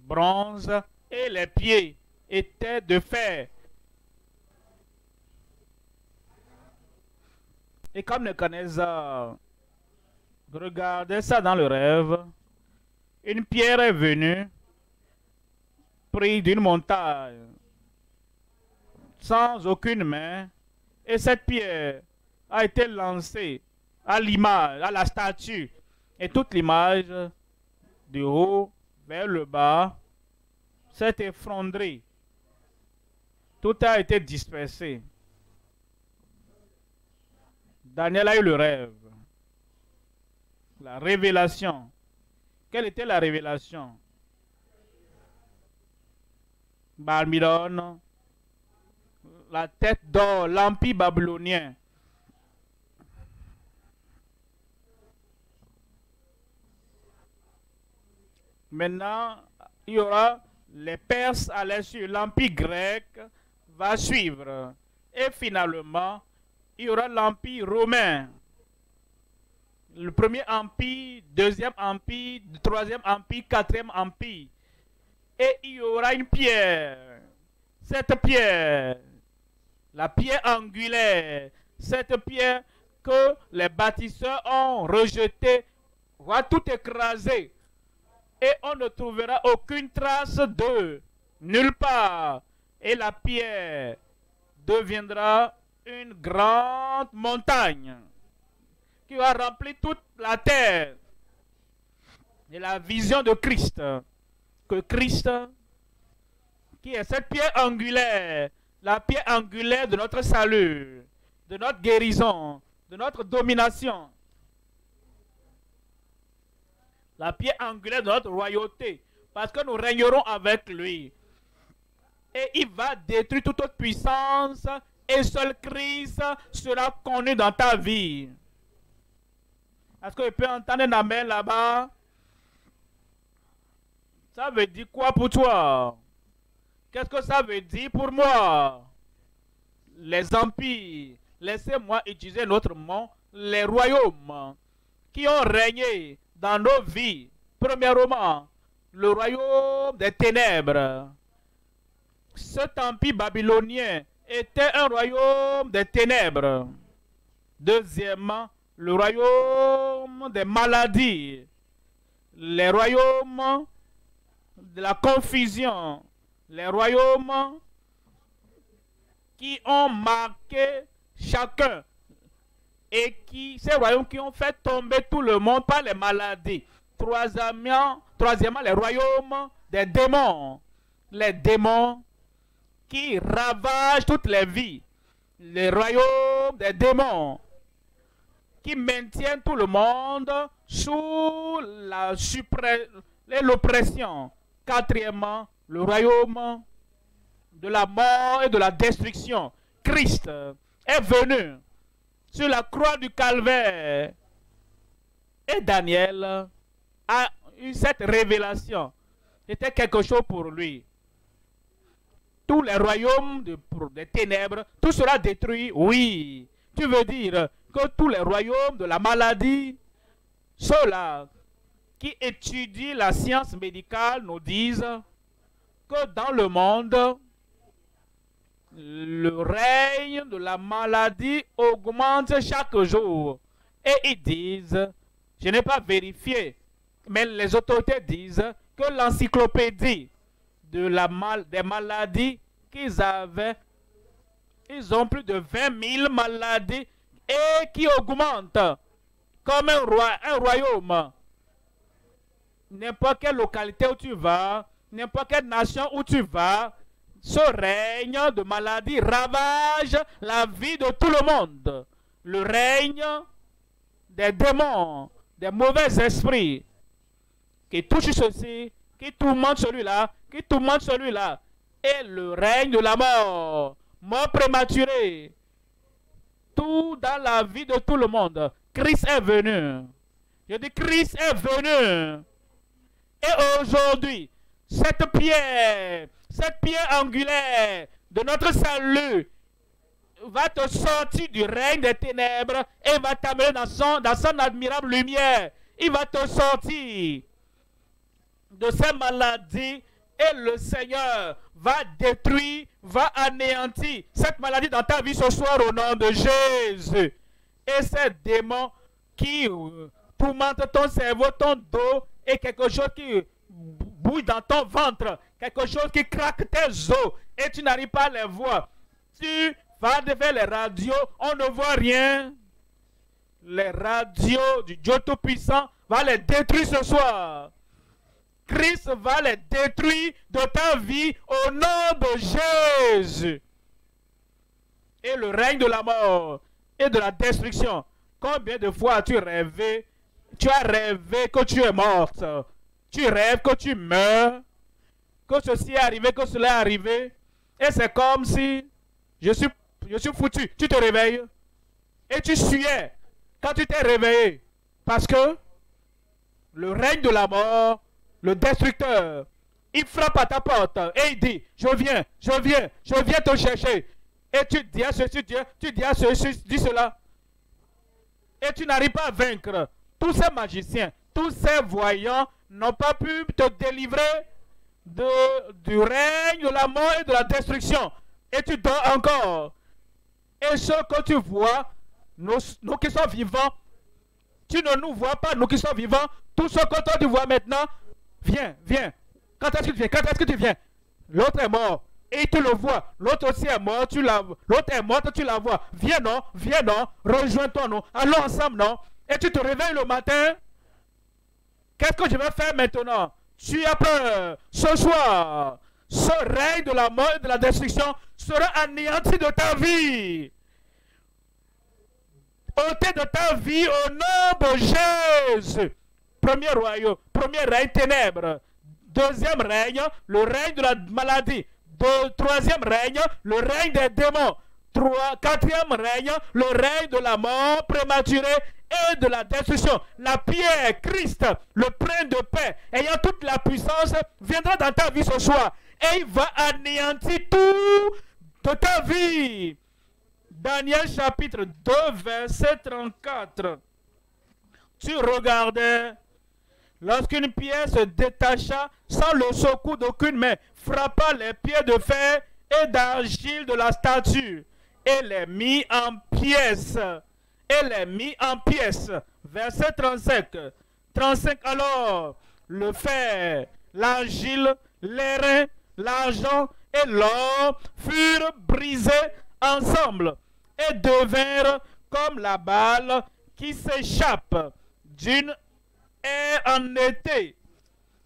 bronze, et les pieds étaient de fer. Et comme Nebuchadnezzar regardait ça dans le rêve, une pierre est venue, prise d'une montagne, sans aucune main, et cette pierre a été lancée à l'image, à la statue, et toute l'image du haut vers le bas s'est effondrée. Tout a été dispersé. Daniel a eu le rêve, la révélation. Quelle était la révélation? Babylone, la tête d'or, l'empire babylonien. Maintenant, il y aura les Perses à la suite, l'empire grec va suivre. Et finalement, il y aura l'empire romain. Le premier empire, deuxième empire, troisième empire, quatrième empire. Et il y aura une pierre. Cette pierre, la pierre angulaire, cette pierre que les bâtisseurs ont rejetée, va tout écraser. Et on ne trouvera aucune trace d'eux, nulle part. Et la pierre deviendra une grande montagne qui va remplir toute la terre. Et la vision de Christ, que Christ, qui est cette pierre angulaire, la pierre angulaire de notre salut, de notre guérison, de notre domination, la pierre angulaire de notre royauté, parce que nous régnerons avec lui. Et il va détruire toute autre puissance, et seul Christ sera connu dans ta vie. Est-ce que je peux entendre un amen là-bas? Ça veut dire quoi pour toi? Qu'est-ce que ça veut dire pour moi? Les empires, laissez-moi utiliser notre mot, les royaumes qui ont régné dans nos vies. Premièrement, le royaume des ténèbres. Cet empire babylonien était un royaume des ténèbres. Deuxièmement, le royaume des maladies. Les royaumes de la confusion. Les royaumes qui ont marqué chacun. Et ces royaumes qui ont fait tomber tout le monde par les maladies. Troisièmement, les royaumes des démons. Les démons qui ravagent toutes les vies. Les royaumes des démons qui maintiennent tout le monde sous l'oppression. Quatrièmement, le royaume de la mort et de la destruction. Christ est venu sur la croix du calvaire. Et Daniel a eu cette révélation. C'était quelque chose pour lui. Tous les royaumes des ténèbres, tout sera détruit. Oui. Tu veux dire que tous les royaumes de la maladie, ceux-là qui étudient la science médicale nous disent que dans le monde, le règne de la maladie augmente chaque jour. Et ils disent, je n'ai pas vérifié, mais les autorités disent que l'encyclopédie des maladies qu'ils avaient, ils ont plus de 20 000 maladies et qui augmentent comme un royaume. N'importe quelle localité où tu vas, n'importe quelle nation où tu vas, ce règne de maladie ravage la vie de tout le monde. Le règne des démons, des mauvais esprits qui touchent ceci, qui tourmentent celui-là, qui tourmentent celui-là. Et le règne de la mort, mort prématurée. Tout dans la vie de tout le monde. Christ est venu. Je dis Christ est venu. Et aujourd'hui, cette pierre angulaire de notre salut va te sortir du règne des ténèbres et va t'amener dans son admirable lumière. Il va te sortir de ces maladies et le Seigneur va détruire, va anéantir cette maladie dans ta vie ce soir au nom de Jésus. Et ces démons qui tourmentent ton cerveau, ton dos et quelque chose qui bouille dans ton ventre, quelque chose qui craque tes os et tu n'arrives pas à les voir. Tu vas vers les radios, on ne voit rien. Les radios du Dieu Tout-Puissant va les détruire ce soir. Christ va les détruire de ta vie au nom de Jésus. Et le règne de la mort et de la destruction. Combien de fois as-tu rêvé? Tu as rêvé que tu es morte. Tu rêves que tu meurs. Que ceci est arrivé, que cela est arrivé. Et c'est comme si je suis foutu. Tu te réveilles. Et tu suais quand tu t'es réveillé. Parce que le règne de la mort, le destructeur, il frappe à ta porte et il dit, je viens te chercher. Et tu dis à ceci, tu dis à ceci, dis cela. Et tu n'arrives pas à vaincre. Tous ces magiciens, tous ces voyants n'ont pas pu te délivrer du règne de la mort et de la destruction. Et tu dors encore. Et ce que tu vois, nous qui sommes vivants, tu ne nous vois pas, nous qui sommes vivants, tout ce que toi tu vois maintenant, viens. Quand est-ce que tu viens? L'autre est mort. Et tu le vois. L'autre aussi est mort, l'autre est morte, tu la vois. Viens non, rejoins-toi non. Allons ensemble non. Et tu te réveilles le matin. Qu'est-ce que je vais faire maintenant? Tu as peur. Ce soir, ce règne de la mort et de la destruction sera anéanti de ta vie. Ôté de ta vie au nom de Jésus. Premier royaume, premier règne, ténèbres. Deuxième règne, le règne de la maladie. Troisième règne, le règne des démons. Quatrième règne, le règne de la mort prématurée et de la destruction. La pierre, Christ, le prince de paix, ayant toute la puissance, viendra dans ta vie ce soir. Et il va anéantir tout de ta vie. Daniel chapitre 2, verset 34. Tu regardais lorsqu'une pierre se détacha sans le secours d'aucune main, frappa les pieds de fer et d'argile de la statue et les mit en pièces. Verset 35. 35. Alors, le fer, l'argile, l'airain, l'argent et l'or furent brisés ensemble et devinrent comme la balle qui s'échappe d'une haie en été.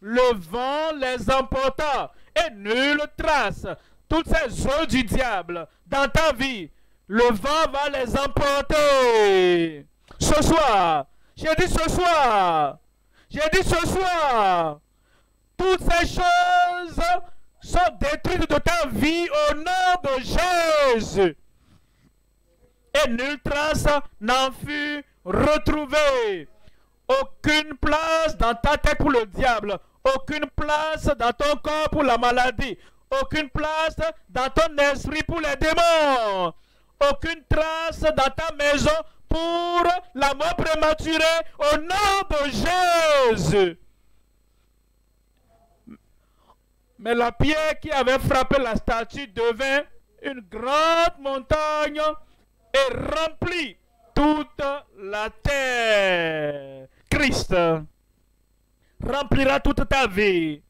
Le vent les emporta et nulle trace. Toutes ces œuvres du diable dans ta vie, le vent va les emporter. Ce soir, j'ai dit ce soir, toutes ces choses sont détruites de ta vie au nom de Jésus. Et nulle trace n'en fut retrouvée. Aucune place dans ta tête pour le diable. Aucune place dans ton corps pour la maladie. Aucune place dans ton esprit pour les démons. Aucune trace dans ta maison pour la mort prématurée au nom de Jésus. Mais la pierre qui avait frappé la statue devint une grande montagne et remplit toute la terre. Christ remplira toute ta vie.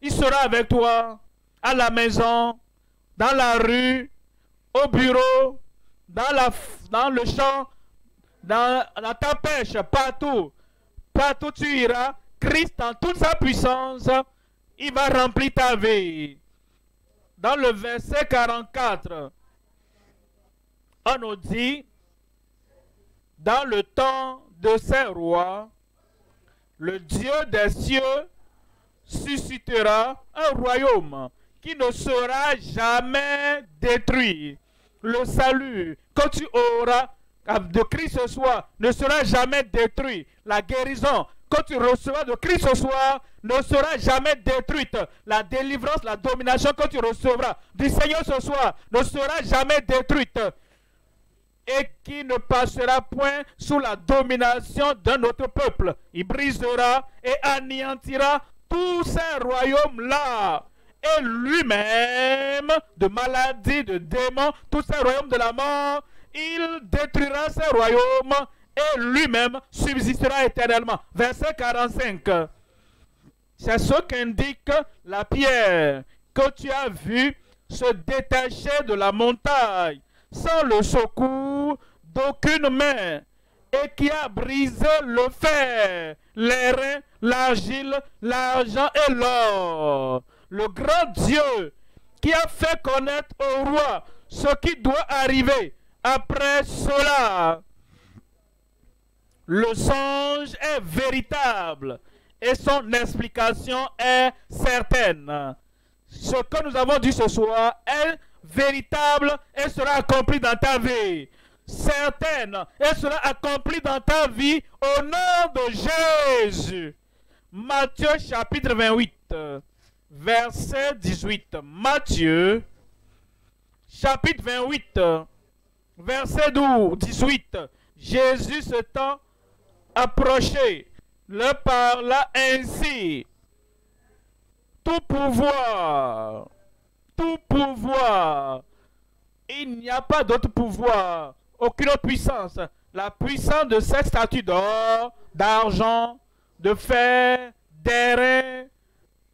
Il sera avec toi à la maison, dans la rue, au bureau, dans le champ, dans ta pêche, partout. Partout tu iras. Christ, en toute sa puissance, il va remplir ta vie. Dans le verset 44, on nous dit, dans le temps de ces rois, le Dieu des cieux suscitera un royaume qui ne sera jamais détruit. Le salut que tu auras de Christ ce soir ne sera jamais détruit. La guérison que tu recevras de Christ ce soir ne sera jamais détruite. La délivrance, la domination que tu recevras du Seigneur ce soir ne sera jamais détruite. Et qui ne passera point sous la domination d'un autre peuple. Il brisera et anéantira tous ces royaumes-là. Et lui-même, de maladie, de démons, tous ces royaumes de la mort, il détruira ces royaumes et lui-même subsistera éternellement. Verset 45. C'est ce qu'indique la pierre que tu as vue se détacher de la montagne sans le secours d'aucune main et qui a brisé le fer, l'airain, l'argile, l'argent et l'or. Le grand Dieu qui a fait connaître au roi ce qui doit arriver après cela. Le songe est véritable et son explication est certaine. Ce que nous avons dit ce soir est véritable et sera accompli dans ta vie. Certaine et sera accompli dans ta vie au nom de Jésus. Matthieu chapitre 28, verset 18. Matthieu chapitre 28, verset 18. Jésus s'étant approché, le parla ainsi. Tout pouvoir, il n'y a pas d'autre pouvoir, aucune autre puissance. La puissance de cette statue d'or, d'argent, de fer, d'airain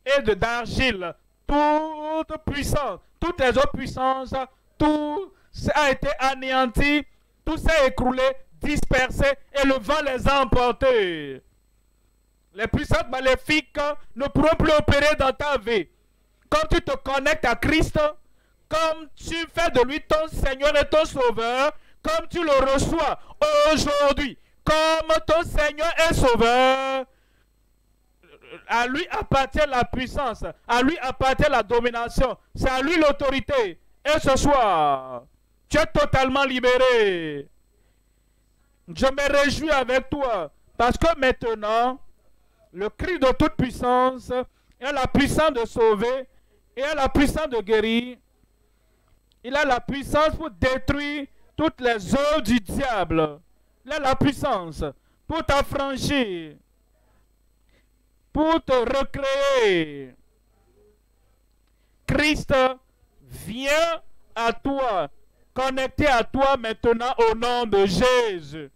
et d'argile, toute puissance, toutes les autres puissances, tout a été anéanti, tout s'est écroulé, dispersé et le vent les a emportés. Les puissances maléfiques ne pourront plus opérer dans ta vie. Quand tu te connectes à Christ, comme tu fais de lui ton Seigneur et ton Sauveur, comme tu le reçois aujourd'hui, comme ton Seigneur et Sauveur, à lui appartient la puissance, à lui appartient la domination, c'est à lui l'autorité. Et ce soir, tu es totalement libéré. Je me réjouis avec toi, parce que maintenant, le cri de toute puissance est la puissance de sauver, et la puissance de guérir. Il a la puissance pour détruire toutes les œuvres du diable. Il a la puissance pour t'affranchir, pour te recréer. Christ vient à toi, connecté à toi maintenant au nom de Jésus.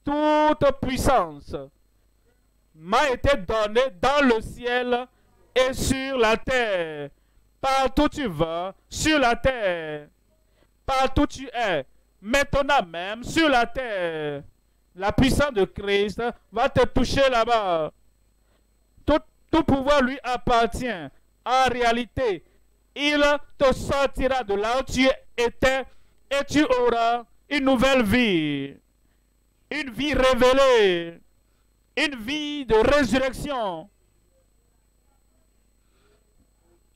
Toute puissance m'a été donnée dans le ciel et sur la terre. Partout tu vas, sur la terre. Partout tu es, maintenant même, sur la terre. La puissance de Christ va te toucher là-bas. Tout pouvoir lui appartient. En réalité, il te sortira de là où tu étais et tu auras une nouvelle vie. Une vie révélée. Une vie de résurrection.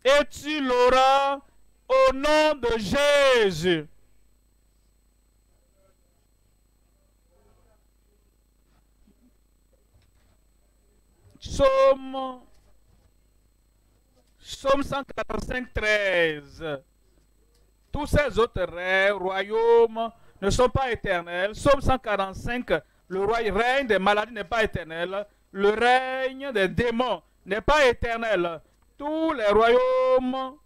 Et tu l'auras au nom de Jésus. Psaume 145, 13. Tous ces autres royaumes ne sont pas éternels. Psaume 145, le règne des maladies n'est pas éternel. Le règne des démons n'est pas éternel. Tous les royaumes,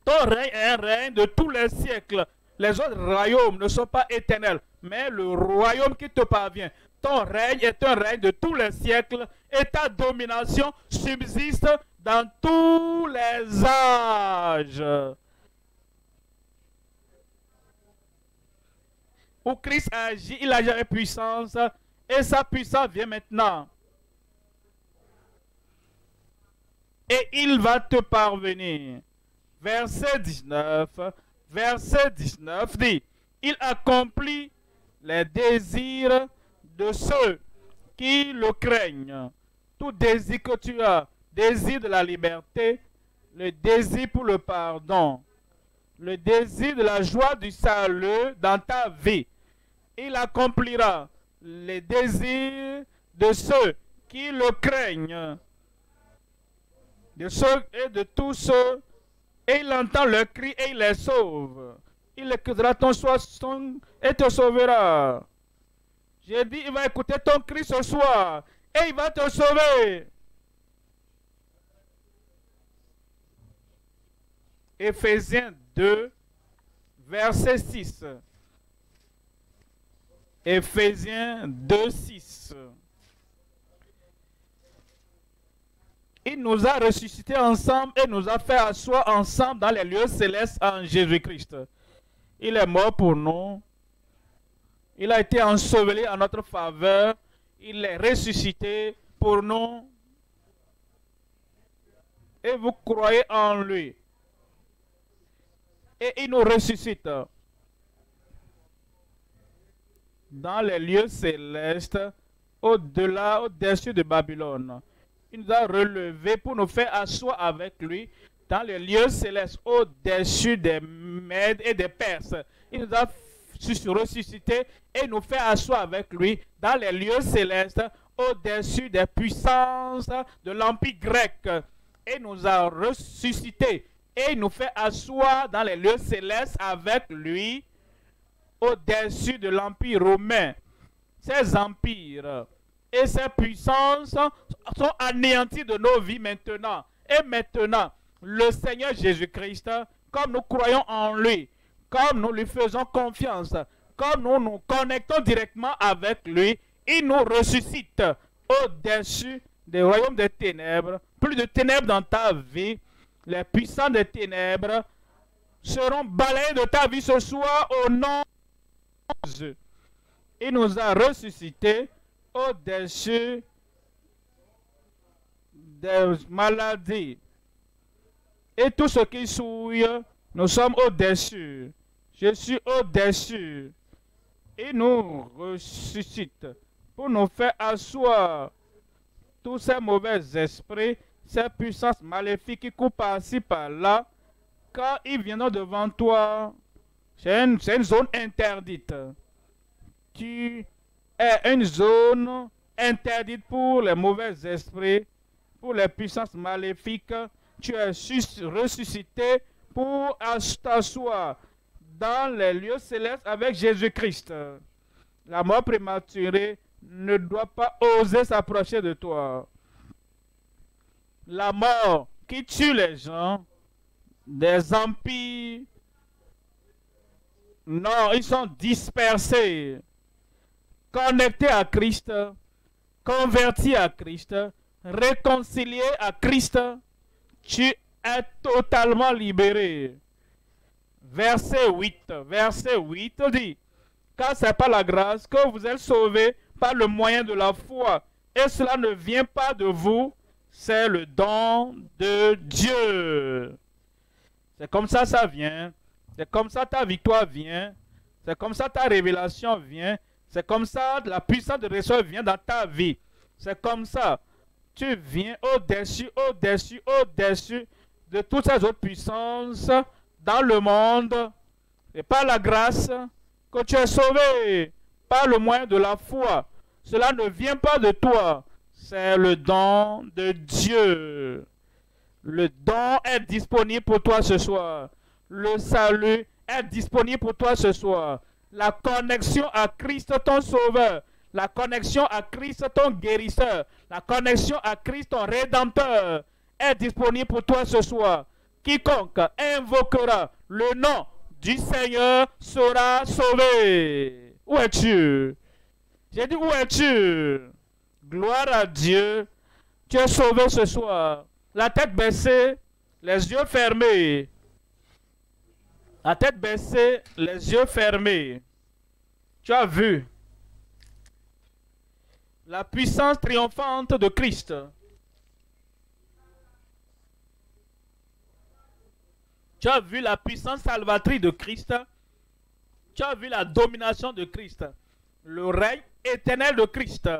ton règne est un règne de tous les siècles. Les autres royaumes ne sont pas éternels, mais le royaume qui te parvient, ton règne est un règne de tous les siècles et ta domination subsiste dans tous les âges. Où Christ agit, il agit avec puissance et sa puissance vient maintenant. Et il va te parvenir. Verset 19 dit, il accomplit les désirs de ceux qui le craignent. Tout désir que tu as, désir de la liberté, le désir pour le pardon, le désir de la joie du salut dans ta vie. Il accomplira les désirs de ceux qui le craignent, de ceux et de tous ceux, et il entend leur cri et il les sauve. Il écoutera ton son et te sauvera. J'ai dit, il va écouter ton cri ce soir et il va te sauver. Éphésiens 2, verset 6. Éphésiens 2, 6. Il nous a ressuscités ensemble et nous a fait asseoir ensemble dans les lieux célestes en Jésus-Christ. Il est mort pour nous. Il a été enseveli en notre faveur. Il est ressuscité pour nous. Et vous croyez en lui. Et il nous ressuscite dans les lieux célestes, au-delà, au-dessus de Babylone. Il nous a relevés pour nous faire asseoir avec lui dans les lieux célestes, au-dessus des Mèdes et des Perses. Il nous a ressuscités et nous fait asseoir avec lui dans les lieux célestes, au-dessus des puissances de l'Empire grec. Et nous a ressuscités et nous fait asseoir dans les lieux célestes avec lui, au-dessus de l'Empire romain. Ces empires et ces puissances sont anéantis de nos vies maintenant. Et maintenant, le Seigneur Jésus-Christ, comme nous croyons en lui, comme nous lui faisons confiance, comme nous nous connectons directement avec lui, il nous ressuscite au-dessus des royaumes des ténèbres. Plus de ténèbres dans ta vie. Les puissants des ténèbres seront balayés de ta vie ce soir au nom de Jésus. Il nous a ressuscités au-dessus des maladies. Et tout ce qui souille, nous sommes au-dessus. Je suis au-dessus. Il nous ressuscite pour nous faire asseoir tous ces mauvais esprits, ces puissances maléfiques qui courent par-ci, par-là. Quand ils viennent devant toi, c'est une zone interdite. Tu es une zone interdite pour les mauvais esprits, pour les puissances maléfiques. Tu es ressuscité pour t'asseoir dans les lieux célestes avec Jésus-Christ. La mort prématurée ne doit pas oser s'approcher de toi. La mort qui tue les gens, des empires, non, ils sont dispersés, connectés à Christ, convertis à Christ, réconciliés à Christ. Tu es totalement libéré. Verset 8 dit, car c'est par la grâce que vous êtes sauvés par le moyen de la foi. Et cela ne vient pas de vous, c'est le don de Dieu. C'est comme ça vient. C'est comme ça ta victoire vient. C'est comme ça ta révélation vient. C'est comme ça la puissance de recevoir vient dans ta vie. C'est comme ça. Tu viens au-dessus de toutes ces autres puissances dans le monde. Et par la grâce que tu es sauvé, par le moyen de la foi. Cela ne vient pas de toi. C'est le don de Dieu. Le don est disponible pour toi ce soir. Le salut est disponible pour toi ce soir. La connexion à Christ ton sauveur. La connexion à Christ ton guérisseur. La connexion à Christ ton rédempteur est disponible pour toi ce soir. Quiconque invoquera le nom du Seigneur sera sauvé. Où es-tu? J'ai dit, où es-tu? Gloire à Dieu. Tu es sauvé ce soir. La tête baissée, les yeux fermés. La tête baissée, les yeux fermés. Tu as vu la puissance triomphante de Christ. Tu as vu la puissance salvatrice de Christ. Tu as vu la domination de Christ. Le règne éternel de Christ.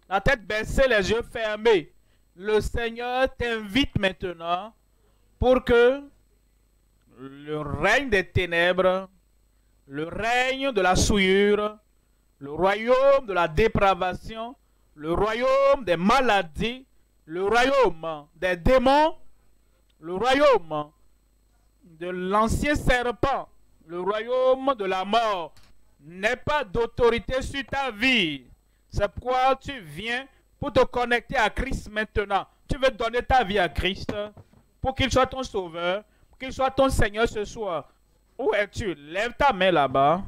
La tête baissée, les yeux fermés. Le Seigneur t'invite maintenant pour que le règne des ténèbres, le règne de la souillure, le royaume de la dépravation, le royaume des maladies, le royaume des démons, le royaume de l'ancien serpent, le royaume de la mort n'est pas d'autorité sur ta vie. C'est pourquoi tu viens pour te connecter à Christ maintenant. Tu veux donner ta vie à Christ pour qu'il soit ton sauveur, pour qu'il soit ton Seigneur ce soir. Où es-tu? Lève ta main là-bas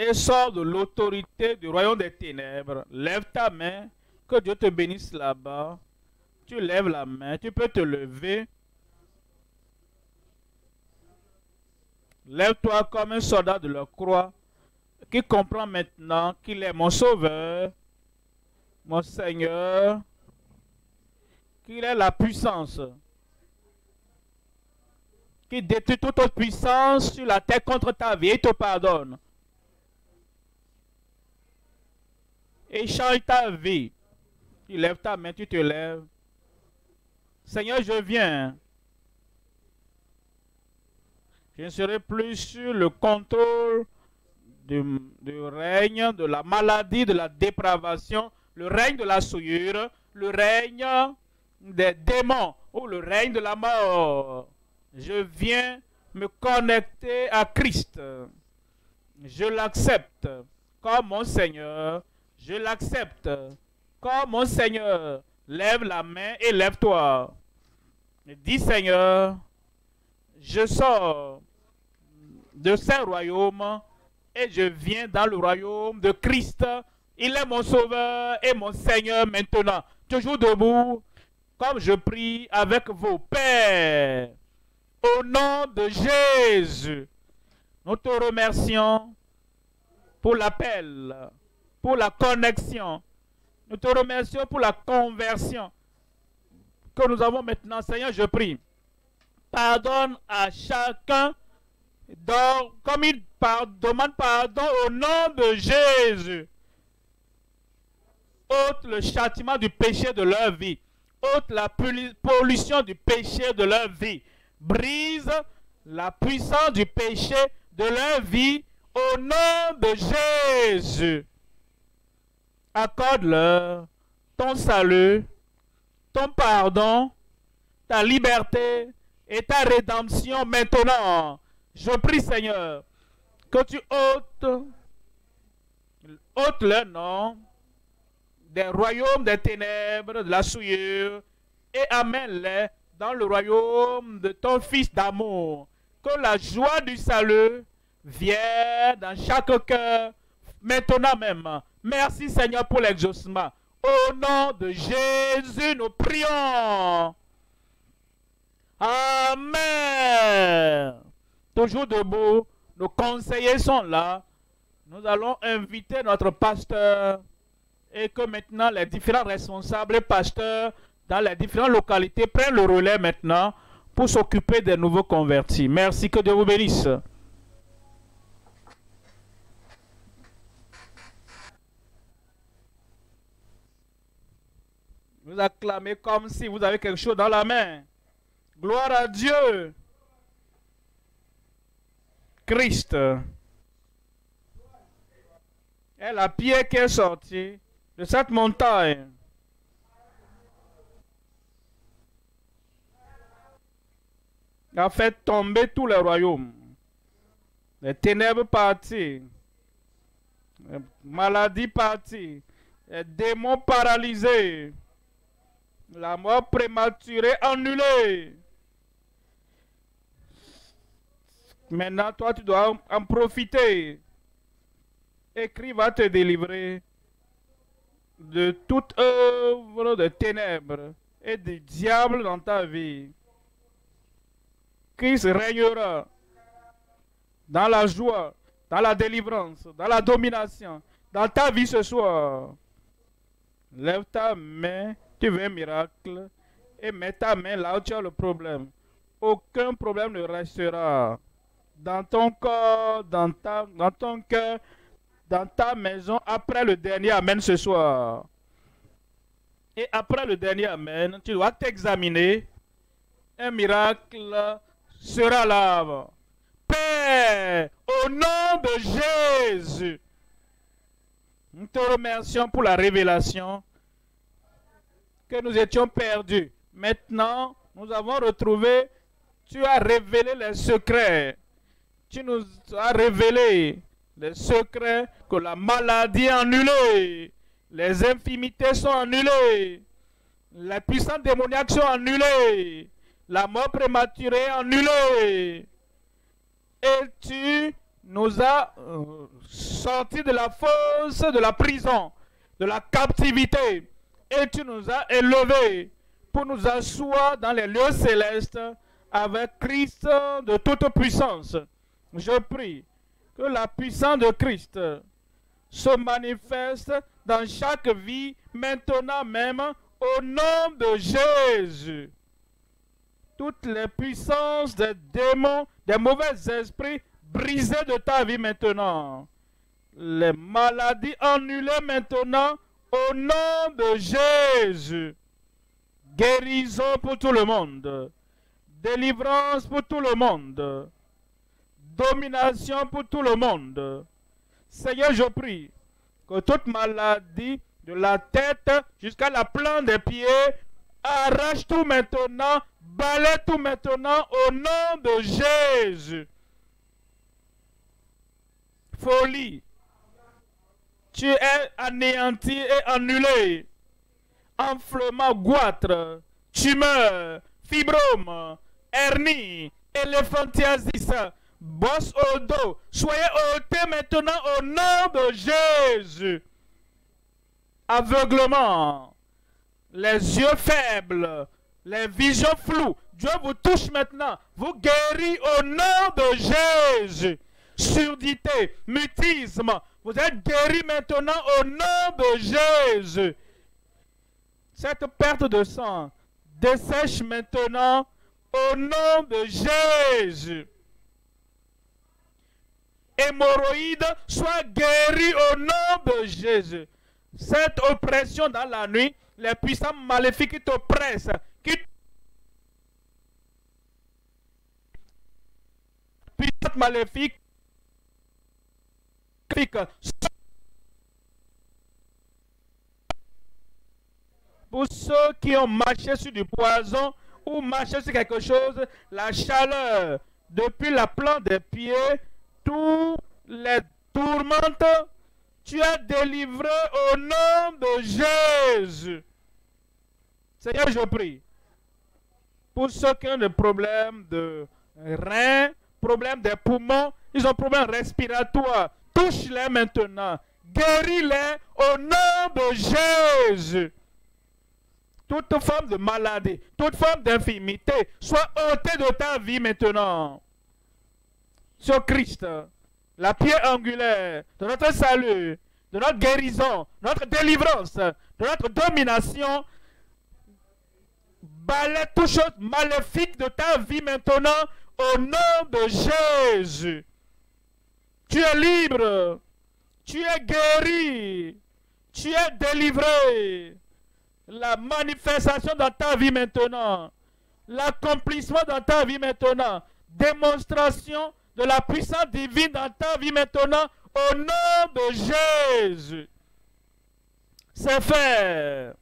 et sors de l'autorité du royaume des ténèbres. Lève ta main, que Dieu te bénisse là-bas. Tu lèves la main, tu peux te lever. Lève-toi comme un soldat de la croix qui comprend maintenant qu'il est mon sauveur, mon Seigneur, qu'il est la puissance, qui détruit toute autre puissance sur la terre contre ta vie et te pardonne. Et change ta vie. Tu lèves ta main, tu te lèves. Seigneur, je viens. Je ne serai plus sur le contrôle du règne de la maladie, de la dépravation, le règne de la souillure, le règne des démons ou le règne de la mort. Je viens me connecter à Christ. Je l'accepte comme mon Seigneur. Je l'accepte comme mon Seigneur. Lève la main et lève-toi. Dis Seigneur, je sors de ce royaume et je viens dans le royaume de Christ. Il est mon sauveur et mon Seigneur maintenant. Toujours debout, comme je prie avec vos pères. Au nom de Jésus, nous te remercions pour l'appel, pour la connexion. Nous te remercions pour la conversion que nous avons maintenant. Seigneur, je prie. Pardonne à chacun comme il demande pardon au nom de Jésus. Ôte le châtiment du péché de leur vie. Ôte la pollution du péché de leur vie. Brise la puissance du péché de leur vie au nom de Jésus. Accorde-leur ton salut, ton pardon, ta liberté et ta rédemption maintenant. Je prie, Seigneur, que tu ôtes leur nom des royaumes des ténèbres, de la souillure, et amène-les dans le royaume de ton Fils d'amour. Que la joie du salut vienne dans chaque cœur, maintenant même. Merci Seigneur pour l'exaucement. Au nom de Jésus, nous prions. Amen. Toujours debout, nos conseillers sont là. Nous allons inviter notre pasteur et que maintenant les différents responsables et pasteurs dans les différentes localités prennent le relais maintenant pour s'occuper des nouveaux convertis. Merci, que Dieu vous bénisse. Vous acclamez comme si vous avez quelque chose dans la main. Gloire à Dieu. Christ est la pierre qui est sortie de cette montagne. A fait tomber tous les royaumes. Les ténèbres parties. Les maladies parties. Les démons paralysés. La mort prématurée annulée. Maintenant, toi, tu dois en profiter. Écrit va te délivrer de toute œuvre de ténèbres et du diable dans ta vie. Christ régnera dans la joie, dans la délivrance, dans la domination, dans ta vie ce soir. Lève ta main, tu veux un miracle, et mets ta main là où tu as le problème. Aucun problème ne restera dans ton corps, dans ton cœur, dans ta maison, après le dernier Amen ce soir. Et après le dernier Amen, tu dois t'examiner. Un miracle sera là. Père, au nom de Jésus, Nous te remercions pour la révélation que nous étions perdus. Maintenant, nous avons retrouvé, tu as révélé les secrets. Tu nous as révélé les secrets que la maladie est annulée, les infimités sont annulées, les puissances démoniaques sont annulées, la mort prématurée est annulée. Et tu nous as sortis de la fosse, de la prison, de la captivité. Et tu nous as élevés pour nous asseoir dans les lieux célestes avec Christ de toute puissance. Je prie que la puissance de Christ se manifeste dans chaque vie, maintenant même, au nom de Jésus. Toutes les puissances des démons, des mauvais esprits, brisées de ta vie maintenant. Les maladies annulées maintenant, au nom de Jésus. Guérison pour tout le monde. Délivrance pour tout le monde. Domination pour tout le monde. Seigneur, je prie que toute maladie, de la tête jusqu'à la plante des pieds, arrache tout maintenant, balaie tout maintenant au nom de Jésus. Folie, tu es anéanti et annulé. Enflement, goitre, tumeur, fibrome, hernie, éléphantiasis, bosse au dos, soyez ôtés maintenant au nom de Jésus. Aveuglement, les yeux faibles, les visions floues, Dieu vous touche maintenant, vous guérit au nom de Jésus. Surdité, mutisme, vous êtes guéris maintenant au nom de Jésus. Cette perte de sang dessèche maintenant au nom de Jésus. Hémorroïdes, soient guéris au nom de Jésus. Cette oppression dans la nuit, les puissants maléfiques qui t'oppressent, qui puissants maléfiques, pour ceux qui ont marché sur du poison ou marché sur quelque chose, la chaleur depuis la plante des pieds, tous les tourmentes, tu as délivré au nom de Jésus. Seigneur, je prie pour ceux qui ont des problèmes de reins, problèmes des poumons, ils ont des problèmes respiratoires, touche-les maintenant, guéris-les au nom de Jésus. Toute forme de maladie, toute forme d'infirmité, soit ôtée de ta vie maintenant. Sur Christ, la pierre angulaire de notre salut, de notre guérison, de notre délivrance, de notre domination, balaie toute chose maléfique de ta vie maintenant au nom de Jésus. Tu es libre, tu es guéri, tu es délivré. La manifestation dans ta vie maintenant, l'accomplissement dans ta vie maintenant, démonstration de la puissance divine dans ta vie maintenant, au nom de Jésus. C'est fait,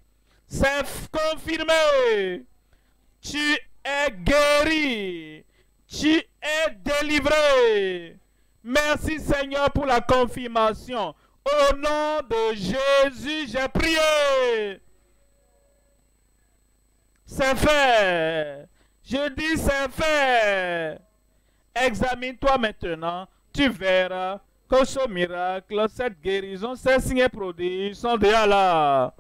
c'est confirmé. Tu es guéri, tu es délivré. Merci Seigneur pour la confirmation. Au nom de Jésus, j'ai prié. C'est fait. Je dis c'est fait. Examine-toi maintenant. Tu verras que ce miracle, cette guérison, ces signes et prodiges sont déjà là.